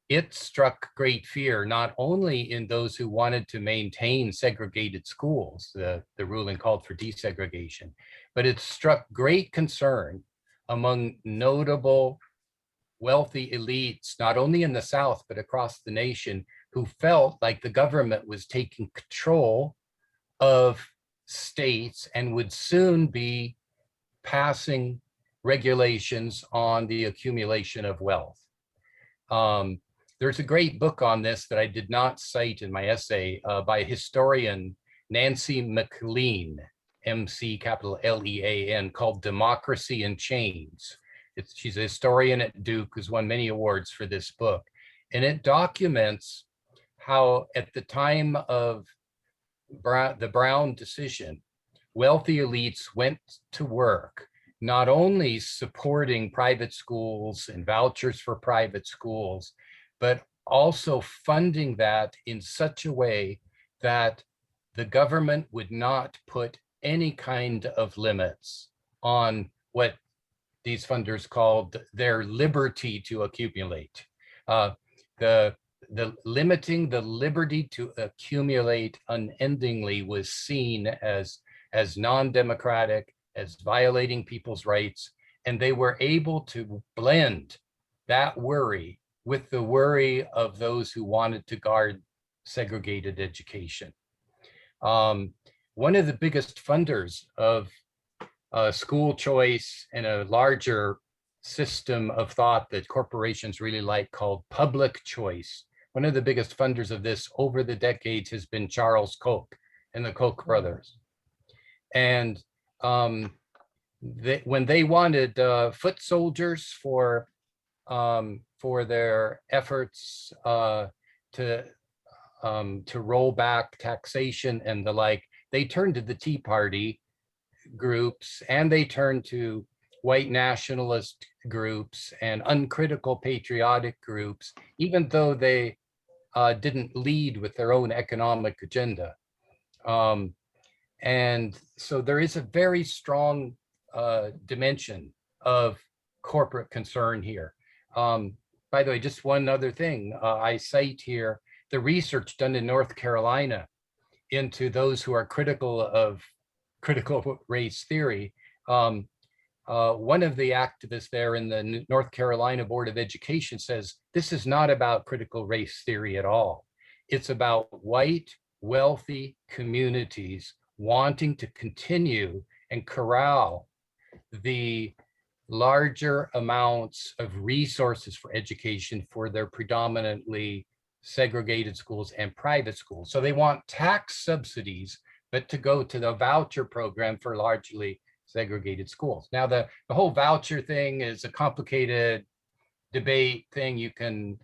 it struck great fear, not only in those who wanted to maintain segregated schools, the ruling called for desegregation, but it struck great concern among notable wealthy elites, not only in the South, but across the nation, who felt like the government was taking control of states and would soon be passing regulations on the accumulation of wealth. There's a great book on this that I did not cite in my essay by historian Nancy McLean, MC capital Lean, called Democracy in Chains. She's a historian at Duke who's won many awards for this book. And it documents how at the time of the Brown decision, wealthy elites went to work, not only supporting private schools and vouchers for private schools, but also funding that in such a way that the government would not put any kind of limits on what these funders called their liberty to accumulate. The limiting the liberty to accumulate unendingly was seen as non-democratic, as violating people's rights, and they were able to blend that worry with the worry of those who wanted to guard segregated education. One of the biggest funders of school choice and a larger system of thought that corporations really like called public choice, one of the biggest funders of this over the decades has been Charles Koch and the Koch brothers. And when they wanted foot soldiers for their efforts to roll back taxation and the like, they turned to the Tea Party groups, and they turned to white nationalist groups and uncritical patriotic groups, even though they didn't lead with their own economic agenda. And so there is a very strong dimension of corporate concern here. By the way, just one other thing, I cite here the research done in North Carolina into those who are critical of critical race theory. One of the activists there in the North Carolina Board of Education says, this is not about critical race theory at all. It's about white, wealthy communities wanting to continue and corral the larger amounts of resources for education for their predominantly segregated schools and private schools. So they want tax subsidies, but to go to the voucher program for largely segregated schools. Now, the whole voucher thing is a complicated debate thing. You can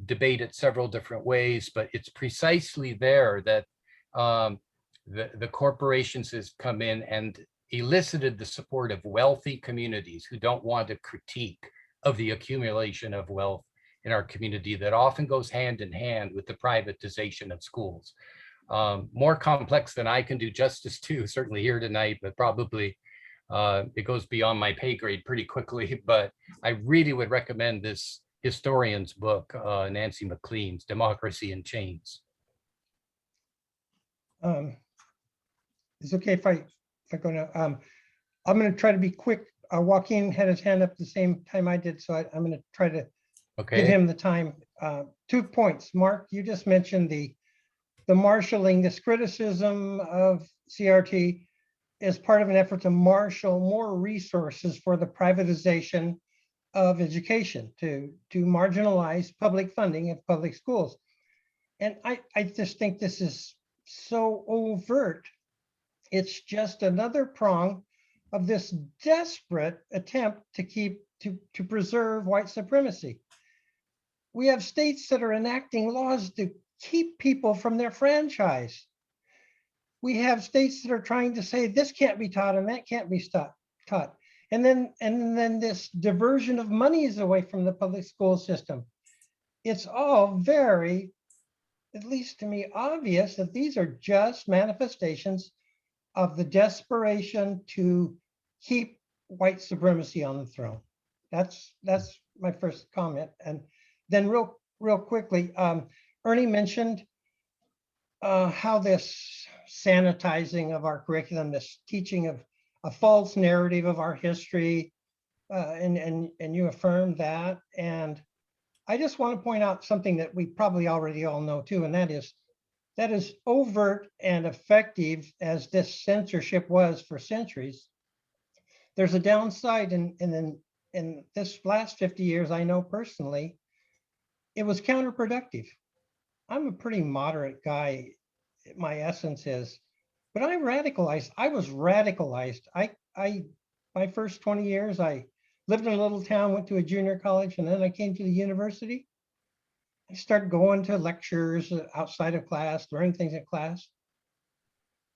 debate it several different ways, but it's precisely there that the corporations has come in and elicited the support of wealthy communities who don't want a critique of the accumulation of wealth in our community that often goes hand in hand with the privatization of schools. More complex than I can do justice to, certainly here tonight, but probably it goes beyond my pay grade pretty quickly. But I really would recommend this historian's book, Nancy McLean's Democracy in Chains. It's okay if I go now. I'm going to try to be quick. Joaquin had his hand up the same time I did, so I'm going to try to give Okay, him the time. 2 points. Mark, you just mentioned the marshaling, this criticism of CRT is part of an effort to marshal more resources for the privatization of education, to marginalize public funding of public schools. And I just think this is so overt. It's just another prong of this desperate attempt to preserve white supremacy. We have states that are enacting laws to keep people from their franchise. We have states that are trying to say this can't be taught and that can't be taught. And then this diversion of monies away from the public school system. It's all very, at least to me, obvious that these are just manifestations of the desperation to keep white supremacy on the throne. That's my first comment. And then real quickly, Ernie mentioned how this sanitizing of our curriculum, this teaching of a false narrative of our history, and you affirmed that. And I just want to point out something that we probably already all know too, and that is overt and effective as this censorship was for centuries. There's a downside, in this last 50 years, I know personally, it was counterproductive. I'm a pretty moderate guy, my essence is, but I was radicalized. My first 20 years, I lived in a little town, went to a junior college, and then I came to the university. I started going to lectures outside of class, learning things in class.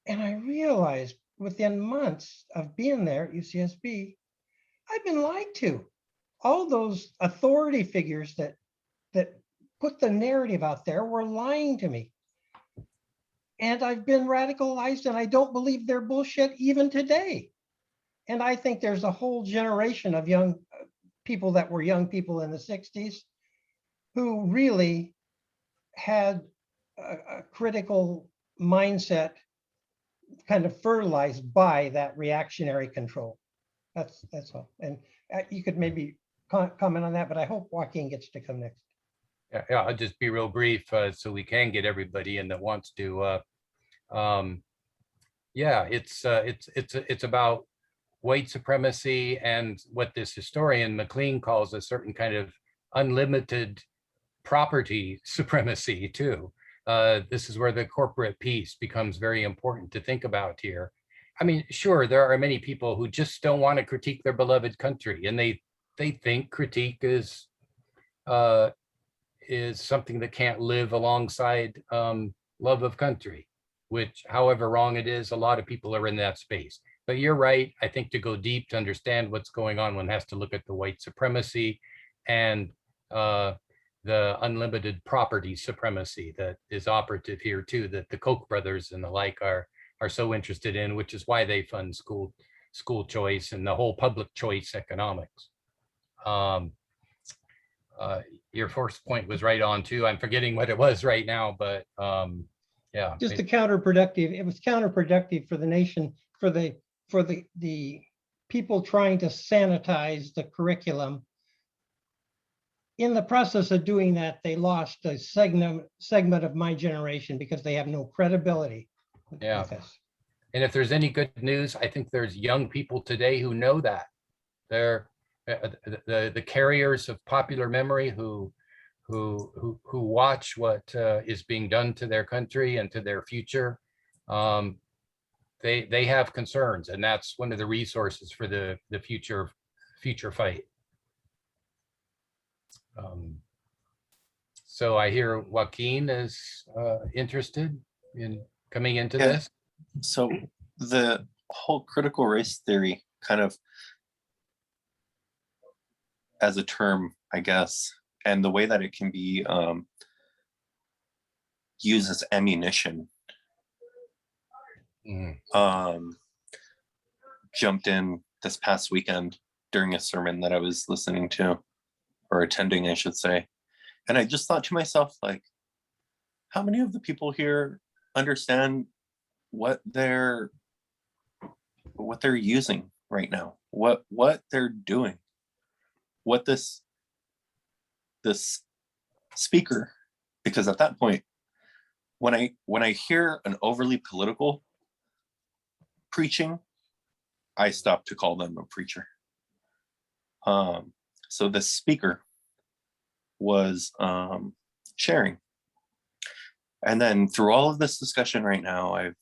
And I realized within months of being there at UCSB, I've been lied to. All those authority figures that put the narrative out there were lying to me. And I've been radicalized, and I don't believe their bullshit even today. And I think there's a whole generation of young people that were young people in the 60s who really had a critical mindset kind of fertilized by that reactionary control. That's all. And you could maybe comment on that, but I hope Joaquin gets to come next. yeah, I'll just be real brief so we can get everybody in that wants to. Yeah, it's about white supremacy and what this historian McLean calls a certain kind of unlimited property supremacy too. This is where the corporate piece becomes very important to think about here. I mean, sure, there are many people who just don't want to critique their beloved country, and they think critique is something that can't live alongside love of country, which, however wrong it is, a lot of people are in that space. But you're right. I think to go deep to understand what's going on, one has to look at the white supremacy and the unlimited property supremacy that is operative here too, that the Koch brothers and the like are so interested in, which is why they fund school choice and the whole public choice economics. Your first point was right on too. I'm forgetting what it was right now, but yeah. Just the counterproductive. It was counterproductive for the nation, for the people trying to sanitize the curriculum. In the process of doing that, they lost a segment of my generation because they have no credibility. Yeah. With us. And if there's any good news, I think there's young people today who know that. They're the carriers of popular memory who watch what is being done to their country and to their future. They have concerns, and that's one of the resources for the future fight. So I hear Joaquin is interested in coming into Yeah. this. So whole critical race theory kind of as a term, I guess, and the way that it can be used as ammunition, jumped in this past weekend during a sermon that I was listening to, or attending, I should say. And I just thought to myself, like, how many of the people here understand what they're using right now, what they're doing, what this speaker, because at that point, when I hear an overly political preaching, I stop to call them a preacher. So the speaker was sharing. And then through all of this discussion right now, I've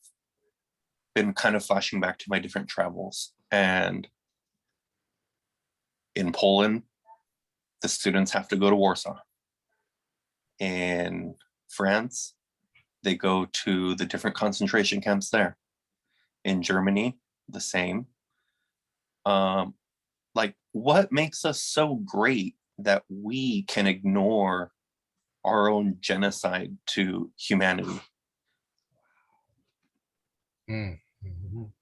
been kind of flashing back to my different travels. And in Poland, the students have to go to Warsaw. In France, they go to the different concentration camps there. In Germany, the same. Like, what makes us so great that we can ignore our own genocide to humanity?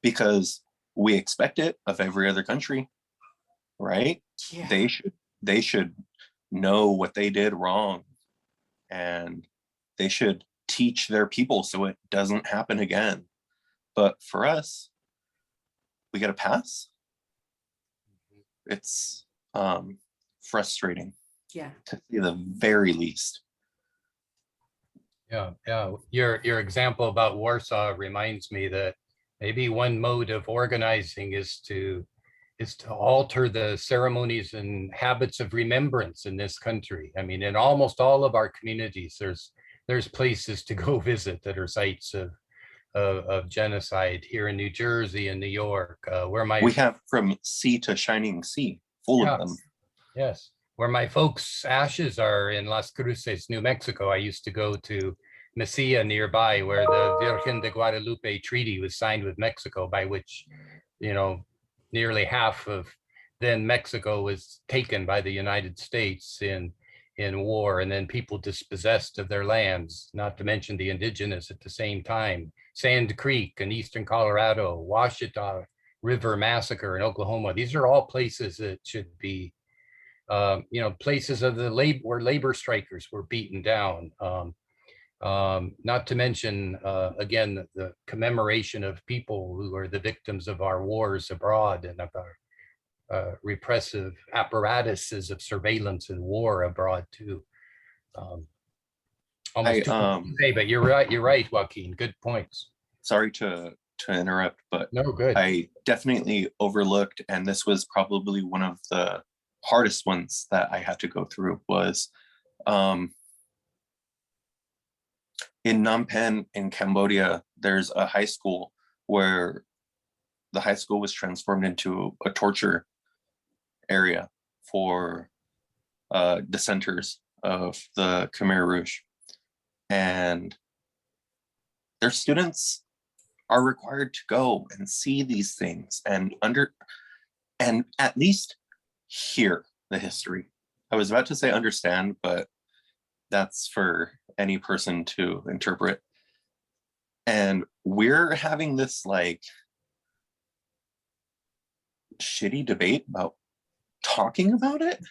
Because we expect it of every other country, right? Yeah. They should know what they did wrong, and they should teach their people so it doesn't happen again. But for us, we get a pass. It's frustrating, Yeah. to say the very least. Yeah. Your example about Warsaw reminds me that maybe one mode of organizing is to alter the ceremonies and habits of remembrance in this country. I mean, in almost all of our communities, there's places to go visit that are sites of genocide. Here in New Jersey and New York, where We have from sea to shining sea, full of them. Yes, where my folks' ashes are in Las Cruces, New Mexico. I used to go to Mesilla nearby, where the Virgen de Guadalupe Treaty was signed with Mexico, by which, nearly half of then Mexico was taken by the United States in war, and then people dispossessed of their lands, not to mention the indigenous at the same time. Sand Creek in eastern Colorado, Washita River Massacre in Oklahoma. These are all places that should be, places of where labor strikers were beaten down. Not to mention, again, the commemoration of people who are the victims of our wars abroad and of our repressive apparatuses of surveillance and war abroad too. Almost too much to say, but you're right, Joaquin. Good points. Sorry to interrupt, but No, good. I definitely overlooked, and this was probably one of the hardest ones that I had to go through, was in Phnom Penh in Cambodia, there's a high school where the high school was transformed into a torture area for dissenters of the Khmer Rouge. And their students are required to go and see these things and at least hear the history. I was about to say understand, but that's for any person to interpret. And we're having this like shitty debate about talking about it.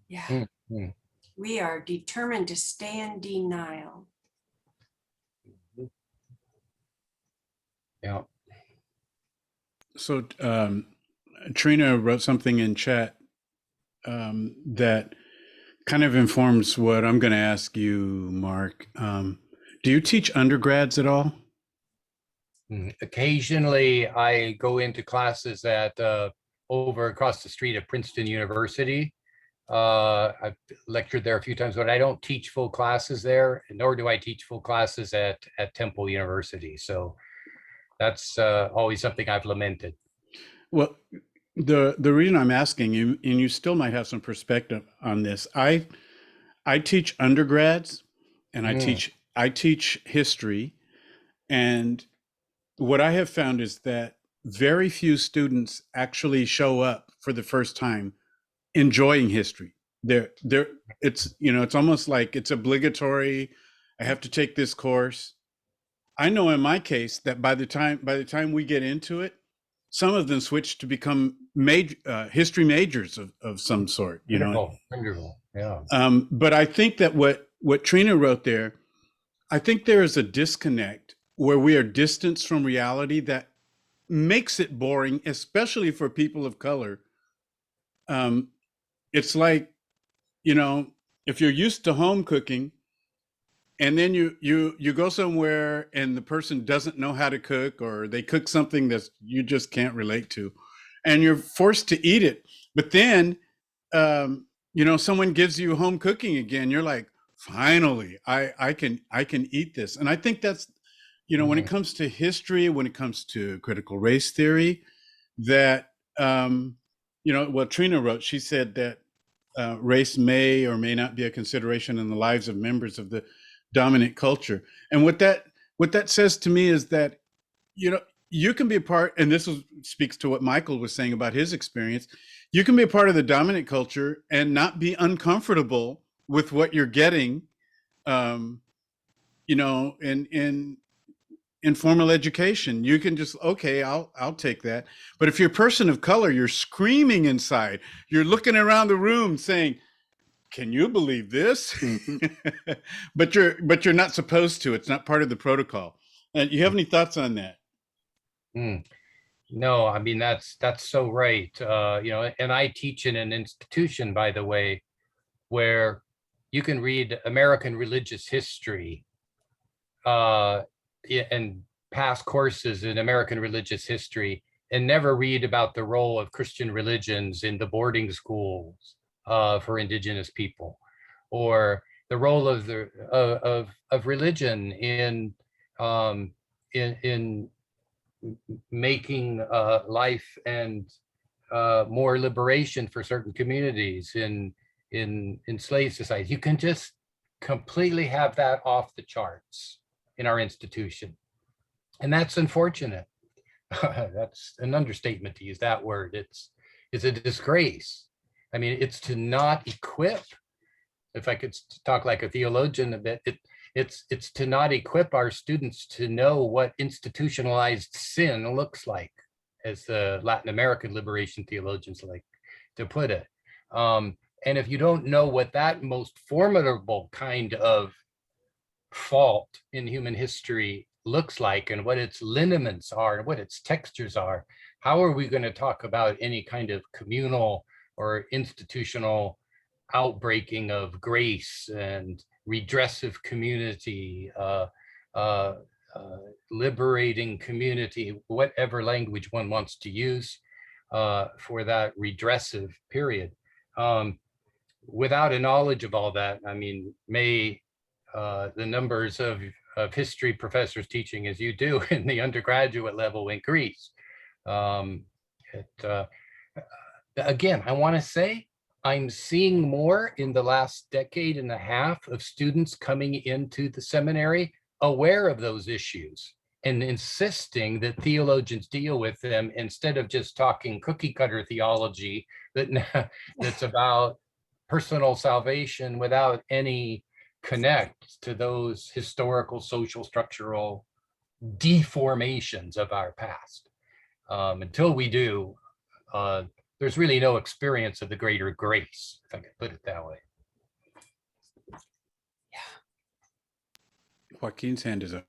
Yeah. Hmm. We are determined to stay in denial. Yeah. So Trina wrote something in chat that kind of informs what I'm going to ask you, Mark. Do you teach undergrads at all? Occasionally, I go into classes at over across the street at Princeton University. I've lectured there a few times, but I don't teach full classes there, nor do I teach full classes at Temple University. So that's always something I've lamented. Well, the reason I'm asking you, and you still might have some perspective on this, I teach undergrads, and I teach history, and what I have found is that very few students actually show up for the first time enjoying history. It's, you know, it's almost like it's obligatory. I have to take this course. I know in my case that by the time we get into it, some of them switch to become history majors of some sort, you know. Wonderful, wonderful, yeah. But I think that what Trina wrote there, I think there is a disconnect where we are distanced from reality that makes it boring, especially for people of color. It's like, you know, if you're used to home cooking and then you go somewhere and the person doesn't know how to cook, or they cook something that you just can't relate to, and you're forced to eat it. But then, you know, someone gives you home cooking again. You're like, finally, I can eat this. And I think that's, you know, when it comes to history, when it comes to critical race theory, that, you know, what Trina wrote, she said that race may or may not be a consideration in the lives of members of the dominant culture. And what that says to me is that, you know, you can be a part, and speaks to what Michael was saying about his experience. You can be a part of the dominant culture and not be uncomfortable with what you're getting, you know, in formal education. You can just, okay, I'll take that. But if you're a person of color, you're screaming inside. You're looking around the room saying, can you believe this? but you're not supposed to. It's not part of the protocol. And you have any thoughts on that? No, I mean, that's so right. You know, and I teach in an institution, by the way, where you can read American religious history and pass courses in American religious history and never read about the role of Christian religions in the boarding schools for indigenous people, or the role of religion in making life and more liberation for certain communities in enslaved societies. You can just completely have that off the charts in our institution, and that's unfortunate. That's an understatement to use that word. It's a disgrace. I mean, it's to not equip, if I could talk like a theologian a bit, it's to not equip our students to know what institutionalized sin looks like, as the Latin American liberation theologians like to put it. And if you don't know what that most formidable kind of fault in human history looks like, and what its lineaments are, and what its textures are, how are we going to talk about any kind of communal or institutional outbreaking of grace and redressive community, liberating community, whatever language one wants to use for that redressive period? Without a knowledge of all that, I mean, may the numbers of history professors teaching as you do in the undergraduate level increase. Again, I want to say I'm seeing more in the last decade and a half of students coming into the seminary aware of those issues and insisting that theologians deal with them, instead of just talking cookie cutter theology that's about personal salvation without any connect to those historical, social, structural deformations of our past. Until we do, there's really no experience of the greater grace, if I could put it that way. Joaquin's hand is up.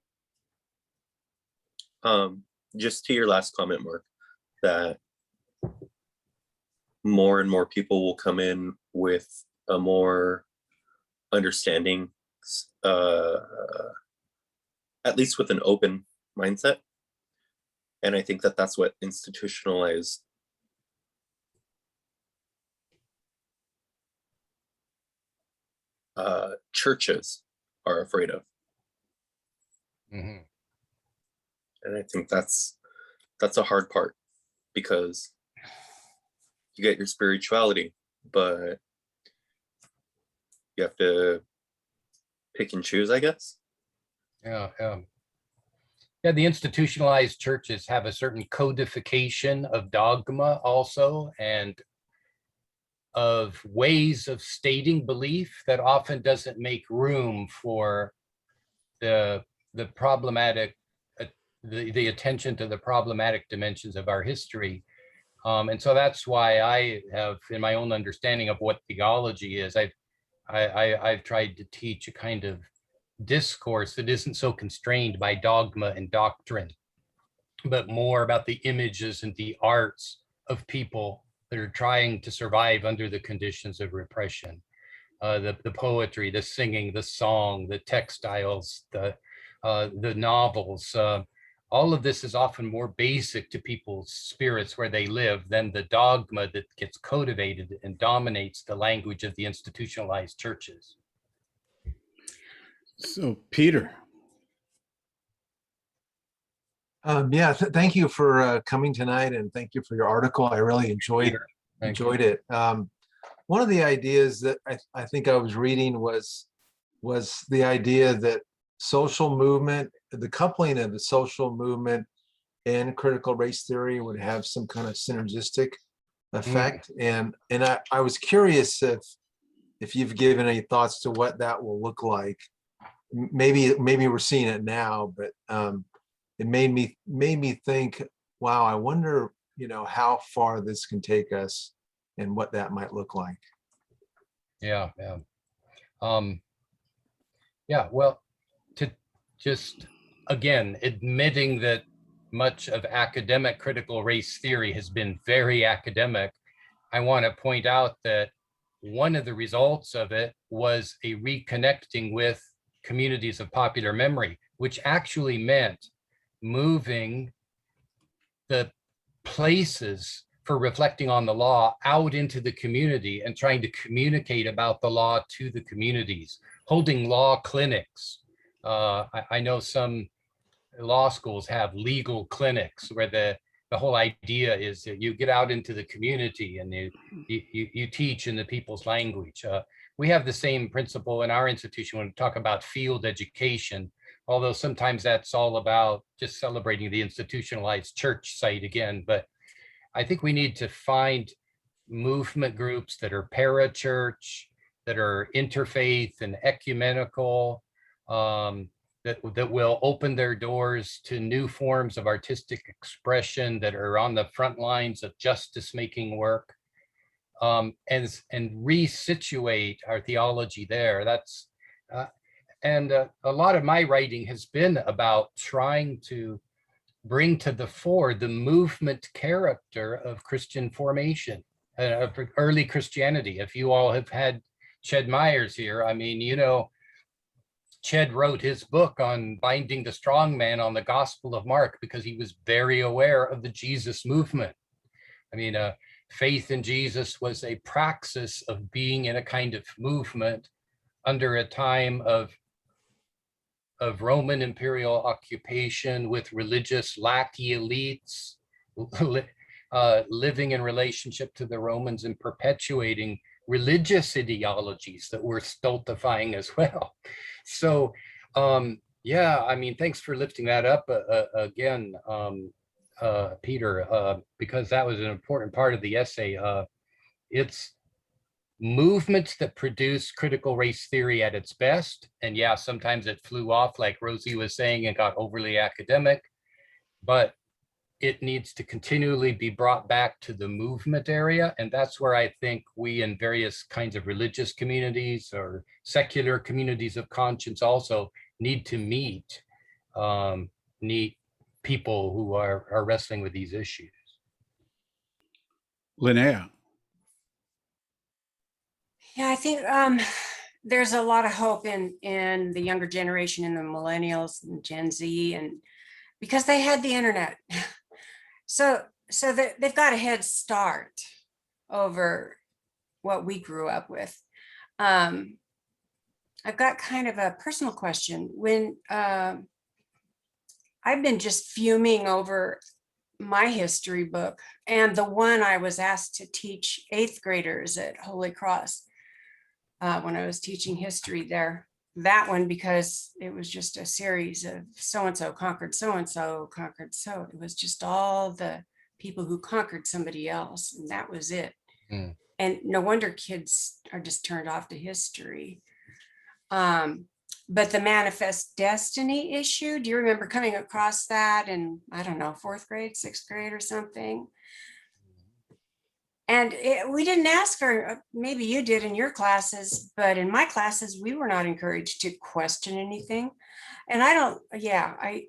Just to your last comment, Mark, that more and more people will come in with a more understanding, at least with an open mindset. And I think that that's what institutionalized churches are afraid of. Mhm. And I think that's a hard part, because you get your spirituality, but you have to pick and choose, I guess. Yeah. Yeah, the institutionalized churches have a certain codification of dogma also, and of ways of stating belief that often doesn't make room for the problematic, the attention to the problematic dimensions of our history. And so that's why I have, in my own understanding of what theology is, I've tried to teach a kind of discourse that isn't so constrained by dogma and doctrine, but more about the images and the arts of people that are trying to survive under the conditions of repression. The poetry, the singing, the song, the textiles, the novels. All of this is often more basic to people's spirits where they live than the dogma that gets cultivated and dominates the language of the institutionalized churches. So, Peter. Yeah, thank you for coming tonight, and thank you for your article. I really enjoyed it. One of the ideas that I think I was reading was the idea that social movement, the coupling of the social movement and critical race theory would have some kind of synergistic effect. And I was curious if you've given any thoughts to what that will look like. Maybe we're seeing it now, but it made me think, wow, I wonder, how far this can take us and what that might look like. Yeah. Well, to just, again, admitting that much of academic critical race theory has been very academic, I want to point out that one of the results of it was a reconnecting with communities of popular memory, which actually meant moving the places for reflecting on the law out into the community and trying to communicate about the law to the communities, holding law clinics. I know some law schools have legal clinics where the whole idea is that you get out into the community and you teach in the people's language. We have the same principle in our institution when we talk about field education, although sometimes that's all about just celebrating the institutionalized church site again. But I think we need to find movement groups that are parachurch, that are interfaith and ecumenical, that will open their doors to new forms of artistic expression that are on the front lines of justice-making work, and resituate our theology there. That's and a lot of my writing has been about trying to bring to the fore the movement character of Christian formation, of early Christianity. If you all have had Ched Myers here, I mean, Ched wrote his book on binding the strong man on the Gospel of Mark because he was very aware of the Jesus movement. I mean, faith in Jesus was a praxis of being in a kind of movement under a time of Roman imperial occupation with religious lackey elites living in relationship to the Romans and perpetuating religious ideologies that were stultifying as well. So, yeah, I mean, thanks for lifting that up again, Peter, because that was an important part of the essay. It's movements that produce critical race theory at its best. And yeah, sometimes it flew off, like Rosie was saying, and got overly academic, but it needs to continually be brought back to the movement area. And that's where I think we in various kinds of religious communities or secular communities of conscience also need to meet people who are wrestling with these issues. Linnea. Yeah, I think there's a lot of hope in the younger generation, in the millennials and Gen Z, and because they had the internet. So they've got a head start over what we grew up with. I've got kind of a personal question. When I've been just fuming over my history book and the one I was asked to teach 8th graders at Holy Cross when I was teaching history there. that one because it was just a series of so-and-so conquered so-and-so conquered so. It was just all the people who conquered somebody else, and that was it. Hmm. And no wonder kids are just turned off to history. But the manifest destiny issue, do you remember coming across that in, I don't know, 4th grade, 6th grade or something? And we didn't ask for, maybe you did in your classes, but in my classes, we were not encouraged to question anything. And I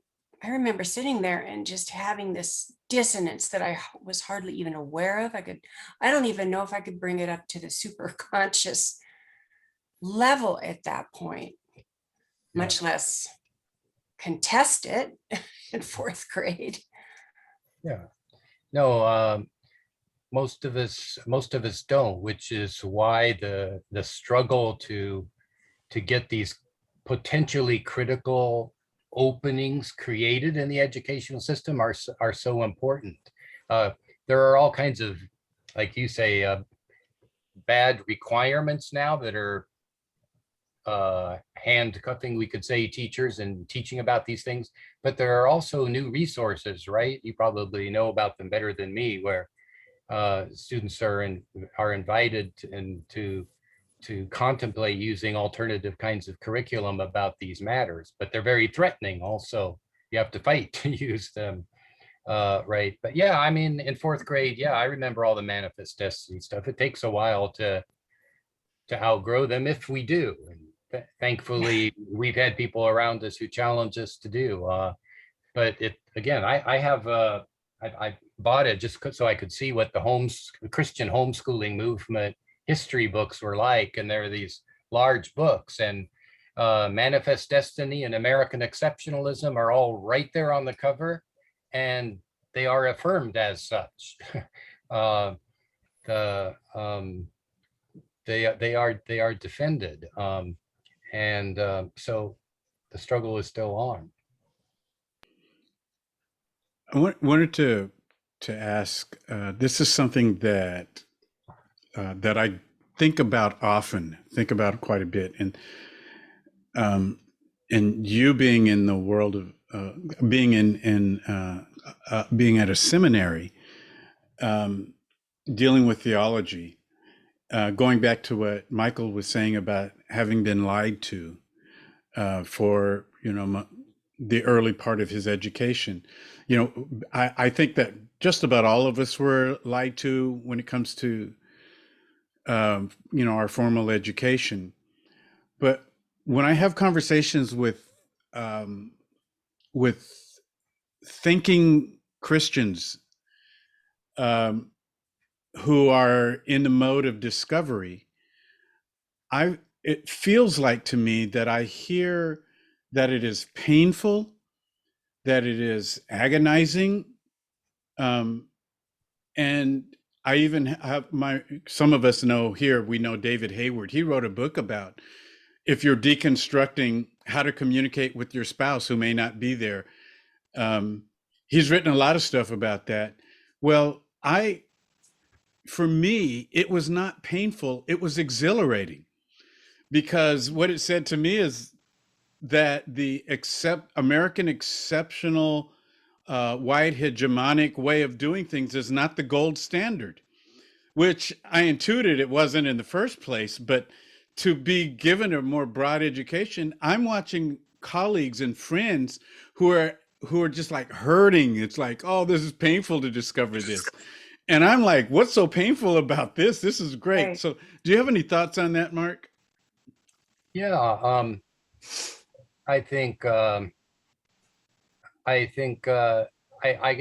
remember sitting there and just having this dissonance that I was hardly even aware of. I don't even know if I could bring it up to the super conscious level at that point, much less contest it in 4th grade. Yeah. No, most of us don't, which is why the struggle to get these potentially critical openings created in the educational system are so important. There are all kinds of, like you say, bad requirements now that are handcuffing, we could say, teachers and teaching about these things, but there are also new resources, right? You probably know about them better than me, where students are invited to contemplate using alternative kinds of curriculum about these matters, but they're very threatening also. You have to fight to use them, right? But yeah, I mean, in 4th grade, yeah, I remember all the manifest destiny stuff. It takes a while to outgrow them, if we do. And thankfully, we've had people around us who challenge us to do. But again, I bought it just so I could see what the Christian homeschooling movement history books were like. And there are these large books, and Manifest Destiny and American Exceptionalism are all right there on the cover, and they are affirmed as such. They are defended. So the struggle is still on. I wanted to ask. This is something that I think about often, think about quite a bit, and you being in the world of being being at a seminary, dealing with theology. Going back to what Michael was saying about having been lied to for, the early part of his education. I think that just about all of us were lied to when it comes to, our formal education. But when I have conversations with thinking Christians, who are in the mode of discovery, it feels like to me that I hear that it is painful, that it is agonizing, and I even have some of us know here, we know David Hayward. He wrote a book about if you're deconstructing how to communicate with your spouse who may not be there. He's written a lot of stuff about that. Well, for me, it was not painful. It was exhilarating, because what it said to me is that the American exceptional white hegemonic way of doing things is not the gold standard, which I intuited it wasn't in the first place. But to be given a more broad education, I'm watching colleagues and friends who are just like hurting. It's like, oh, this is painful to discover this. And I'm like, what's so painful about this? This is great. Right. So do you have any thoughts on that, Mark? Yeah, I think I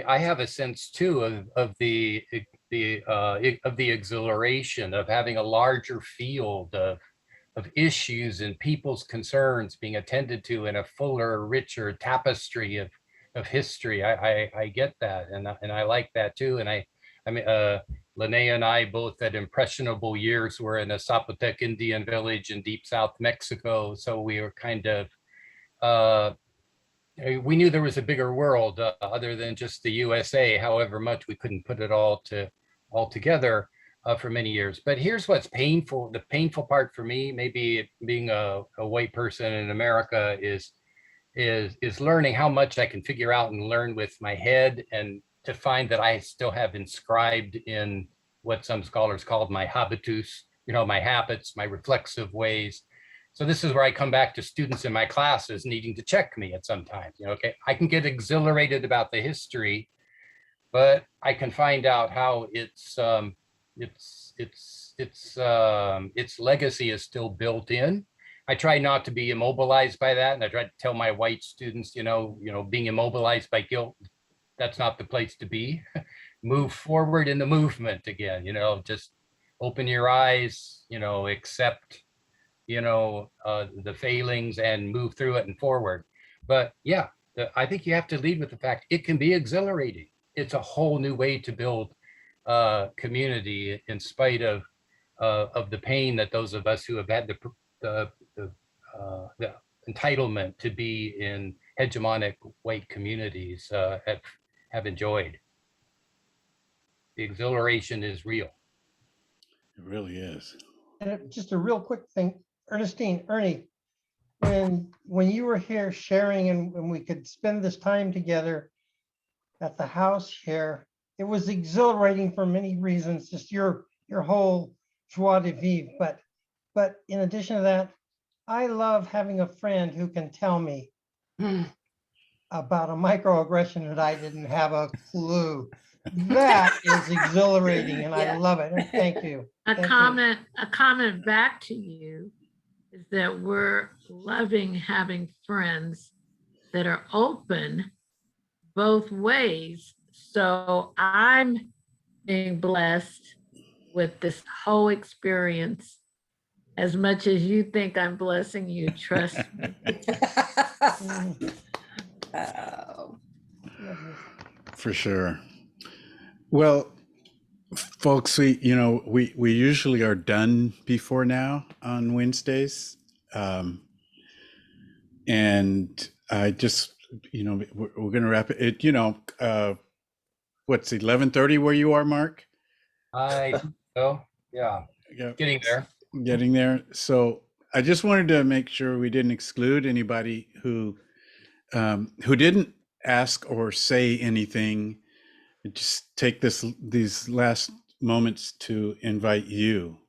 have a sense too of the exhilaration of having a larger field of issues and people's concerns being attended to in a fuller, richer tapestry of history. I get that, and I like that too. And I mean, Linnea and I both at impressionable years were in a Zapotec Indian village in deep South Mexico. So we were kind of, we knew there was a bigger world other than just the USA, however much we couldn't put it all together. for many years. But here's what's painful. The painful part for me, maybe being a white person in America, is learning how much I can figure out and learn with my head, and to find that I still have inscribed in what some scholars called my habitus, my habits, my reflexive ways. So this is where I come back to students in my classes needing to check me at some times. Okay, I can get exhilarated about the history, but I can find out how its legacy is still built in. I try not to be immobilized by that, and I try to tell my white students, being immobilized by guilt, that's not the place to be. Move forward in the movement again. Just open your eyes. Accept the failings and move through it and forward. But yeah, I think you have to lead with the fact it can be exhilarating. It's a whole new way to build community, in spite of the pain that those of us who have had the entitlement to be in hegemonic white communities have enjoyed. The exhilaration is real. It really is. And just a real quick thing, Ernie, when you were here sharing and when we could spend this time together at the house here, it was exhilarating for many reasons, just your whole joie de vivre. But in addition to that, I love having a friend who can tell me about a microaggression that I didn't have a clue. That is exhilarating, and I love it. And thank you. A Thank you. comment back to you is that we're loving having friends that are open both ways. So I'm being blessed with this whole experience. As much as you think I'm blessing you, trust me. Oh. For sure. Well, folks, we usually are done before now on Wednesdays. And I just, we're going to wrap it. What's 11:30 where you are, Mark? Yeah, Yeah. getting there. Getting there. So I just wanted to make sure we didn't exclude anybody who didn't ask or say anything. Just take these last moments to invite you.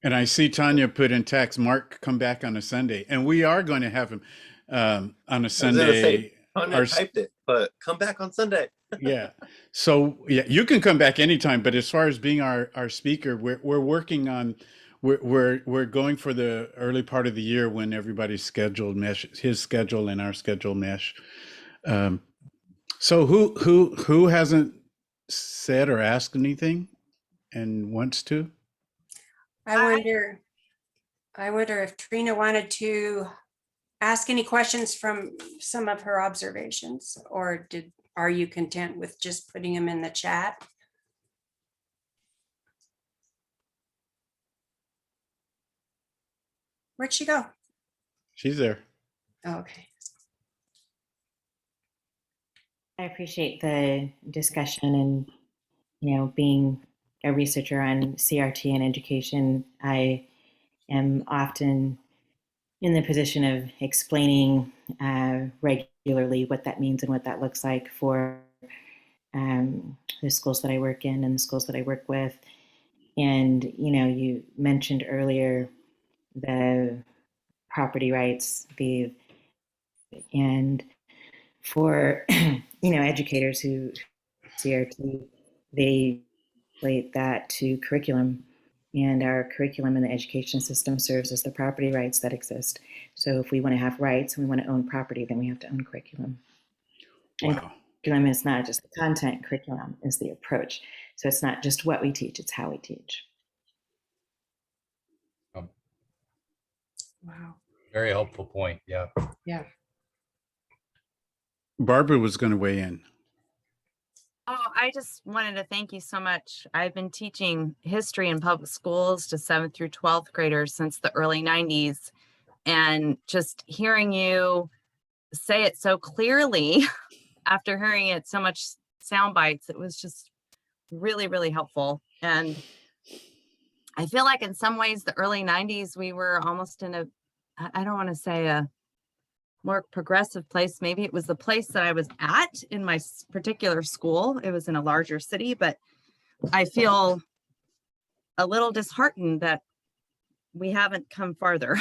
And I see Tanya put in text, Mark, come back on a Sunday. And we are going to have him on a Sunday. Tanya typed it, but come back on Sunday. Yeah. So yeah, you can come back anytime. But as far as being our speaker, we're working on, we're going for the early part of the year when everybody's scheduled mesh, his schedule and our schedule mesh. So who hasn't said or asked anything and wants to? I wonder if Trina wanted to ask any questions from some of her observations, or are you content with just putting them in the chat? Where'd she go? She's there. Oh, okay. I appreciate the discussion and, being a researcher on CRT and education, I am often in the position of explaining regularly what that means and what that looks like for the schools that I work in and the schools that I work with. And, you mentioned earlier the property rights, and for, educators who CRT, they relate that to curriculum, and our curriculum in the education system serves as the property rights that exist. So if we want to have rights and we want to own property, then we have to own curriculum. And Wow. curriculum is not just the content, curriculum is the approach. So it's not just what we teach, it's how we teach. Wow. Very helpful point. Yeah. Yeah. Barbara was going to weigh in. Oh, I just wanted to thank you so much. I've been teaching history in public schools to 7th through 12th graders since the early 90s. And just hearing you say it so clearly after hearing it so much sound bites, it was just really, really helpful. And I feel like in some ways, the early 90s, we were almost in I don't want to say a more progressive place. Maybe it was the place that I was at in my particular school. It was in a larger city, but I feel a little disheartened that we haven't come farther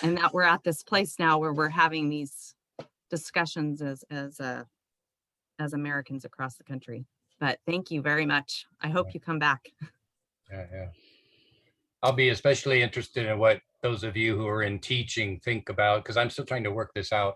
and that we're at this place now where we're having these discussions as Americans across the country. But thank you very much. I hope you come back. Yeah. I'll be especially interested in what those of you who are in teaching think about, because I'm still trying to work this out,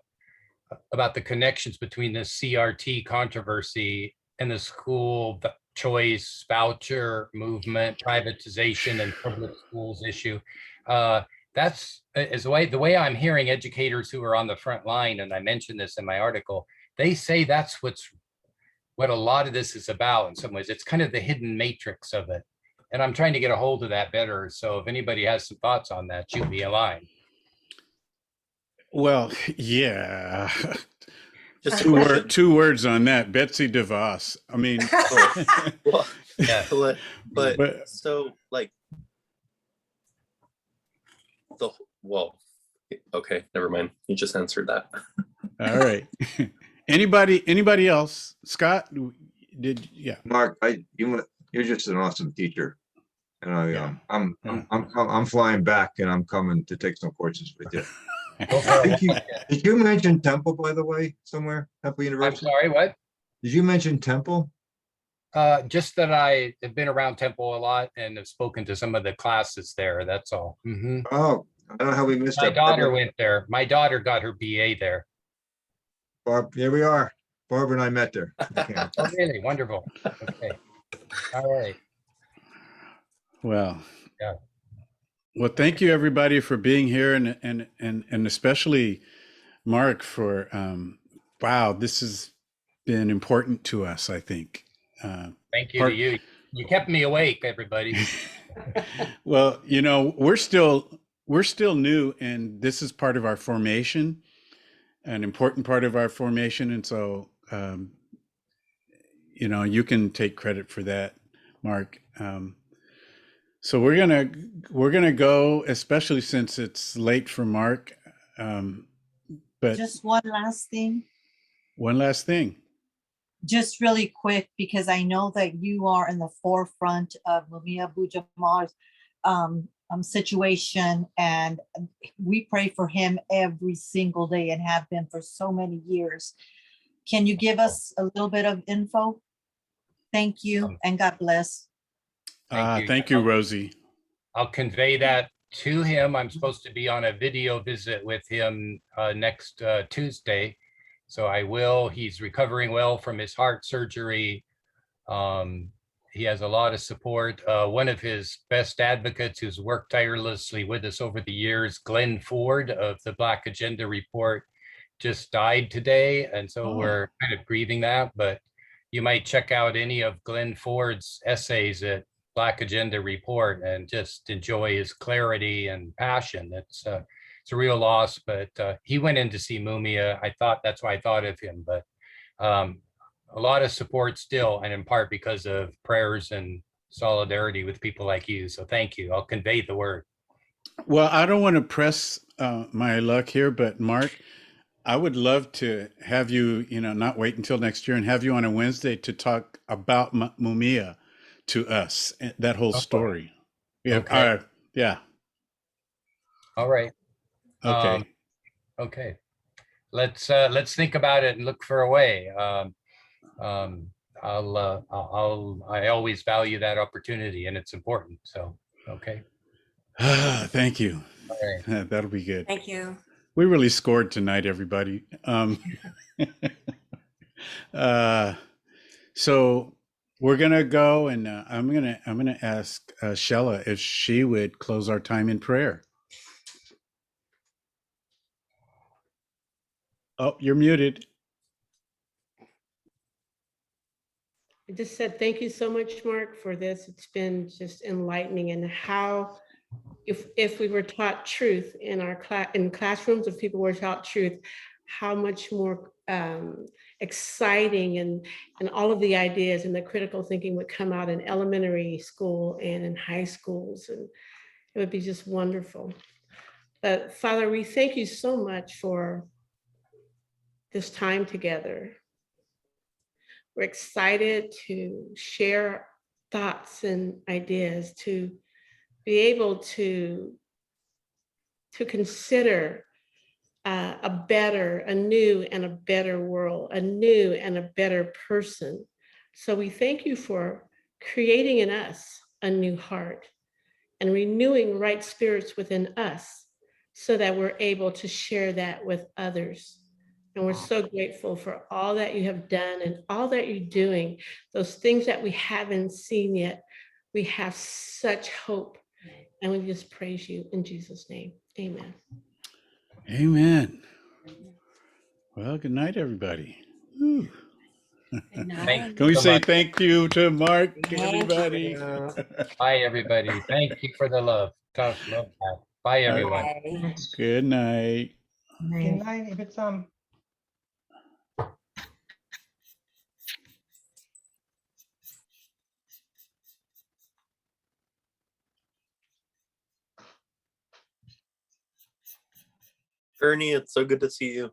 about the connections between this CRT controversy and the school choice voucher movement, privatization, and public schools issue. That's the way I'm hearing educators who are on the front line, and I mentioned this in my article, they say that's what a lot of this is about in some ways. It's kind of the hidden matrix of it. And I'm trying to get a hold of that better. So if anybody has some thoughts on that, shoot me a line. Well, yeah. Just a Two, question. two words on that. Betsy DeVos. I mean, Well, Yeah. but so like okay, never mind. You just answered that. all right. Anybody else? Scott, yeah. Mark, you're just an awesome teacher. And Yeah. I'm flying back and I'm coming to take some courses with you. Go for a walk. Did you mention Temple, by the way, somewhere? Temple I'm University? sorry, what? Did you mention Temple? Just that I have been around Temple a lot and have spoken to some of the classes there. That's all. Mhm. Oh, I don't know how we missed My that. daughter went there. My daughter got her BA there. Barb, here we are. Barbara and I met there. Okay. Oh, really? Wonderful. Okay. All right. Well, Yeah. well, thank you everybody for being here, and especially Mark for wow, this has been important to us, I think. Thank you to you. You kept me awake, everybody. Well, you know, we're still new, and this is part of our formation, an important part of our formation, and so you know, you can take credit for that, Mark. So we're gonna go, especially since it's late for Mark. But Just one last thing, one last thing. just really quick, because I know that you are in the forefront of Mumia Abu-Jamal's situation, and we pray for him every single day and have been for so many years. Can you give us a little bit of info? Thank you, and God bless. Thank you, Rosie. I'll convey that to him. I'm supposed to be on a video visit with him next Tuesday. So I will. He's recovering well from his heart surgery. He has a lot of support. One of his best advocates who's worked tirelessly with us over the years, Glenn Ford of the Black Agenda Report, just died today. And so we're kind of grieving that, but you might check out any of Glenn Ford's essays at Black Agenda Report and just enjoy his clarity and passion. It's a real loss, but he went in to see Mumia. That's why I thought of him, but a lot of support still, and in part because of prayers and solidarity with people like you. So thank you. I'll convey the word. Well, I don't want to press my luck here, but Mark, I would love to have you, not wait until next year and have you on a Wednesday to talk about Mumia to us, that whole story. Yeah. Okay. Yeah. All right. Okay. Okay. Let's think about it and look for a way. I always value that opportunity, and it's important. So, okay. Thank you. All right. That'll be good. Thank you. We really scored tonight, everybody. So we're gonna go, and I'm gonna ask Shella if she would close our time in prayer. Oh, you're muted. I just said thank you so much, Mark, for this. It's been just enlightening, and how if we were taught truth in our classrooms, if people were taught truth, how much more exciting and all of the ideas and the critical thinking would come out in elementary school and in high schools, and it would be just wonderful. But Father, we thank you so much for this time together. We're excited to share thoughts and ideas, to be able to consider a new and a better world, a new and a better person. So we thank you for creating in us a new heart and renewing right spirits within us so that we're able to share that with others. And we're so grateful for all that you have done and all that you're doing, those things that we haven't seen yet. We have such hope, and we just praise you in Jesus' name. Amen. Amen. Well, good night, everybody. Whew. Good Thank night. you Can we so say much. thank you to Mark, Thank you. everybody? Bye, everybody. Thank you for the love. Tough love. Bye, everyone. Bye. Good night. Good night, if it's Ernie, it's so good to see you.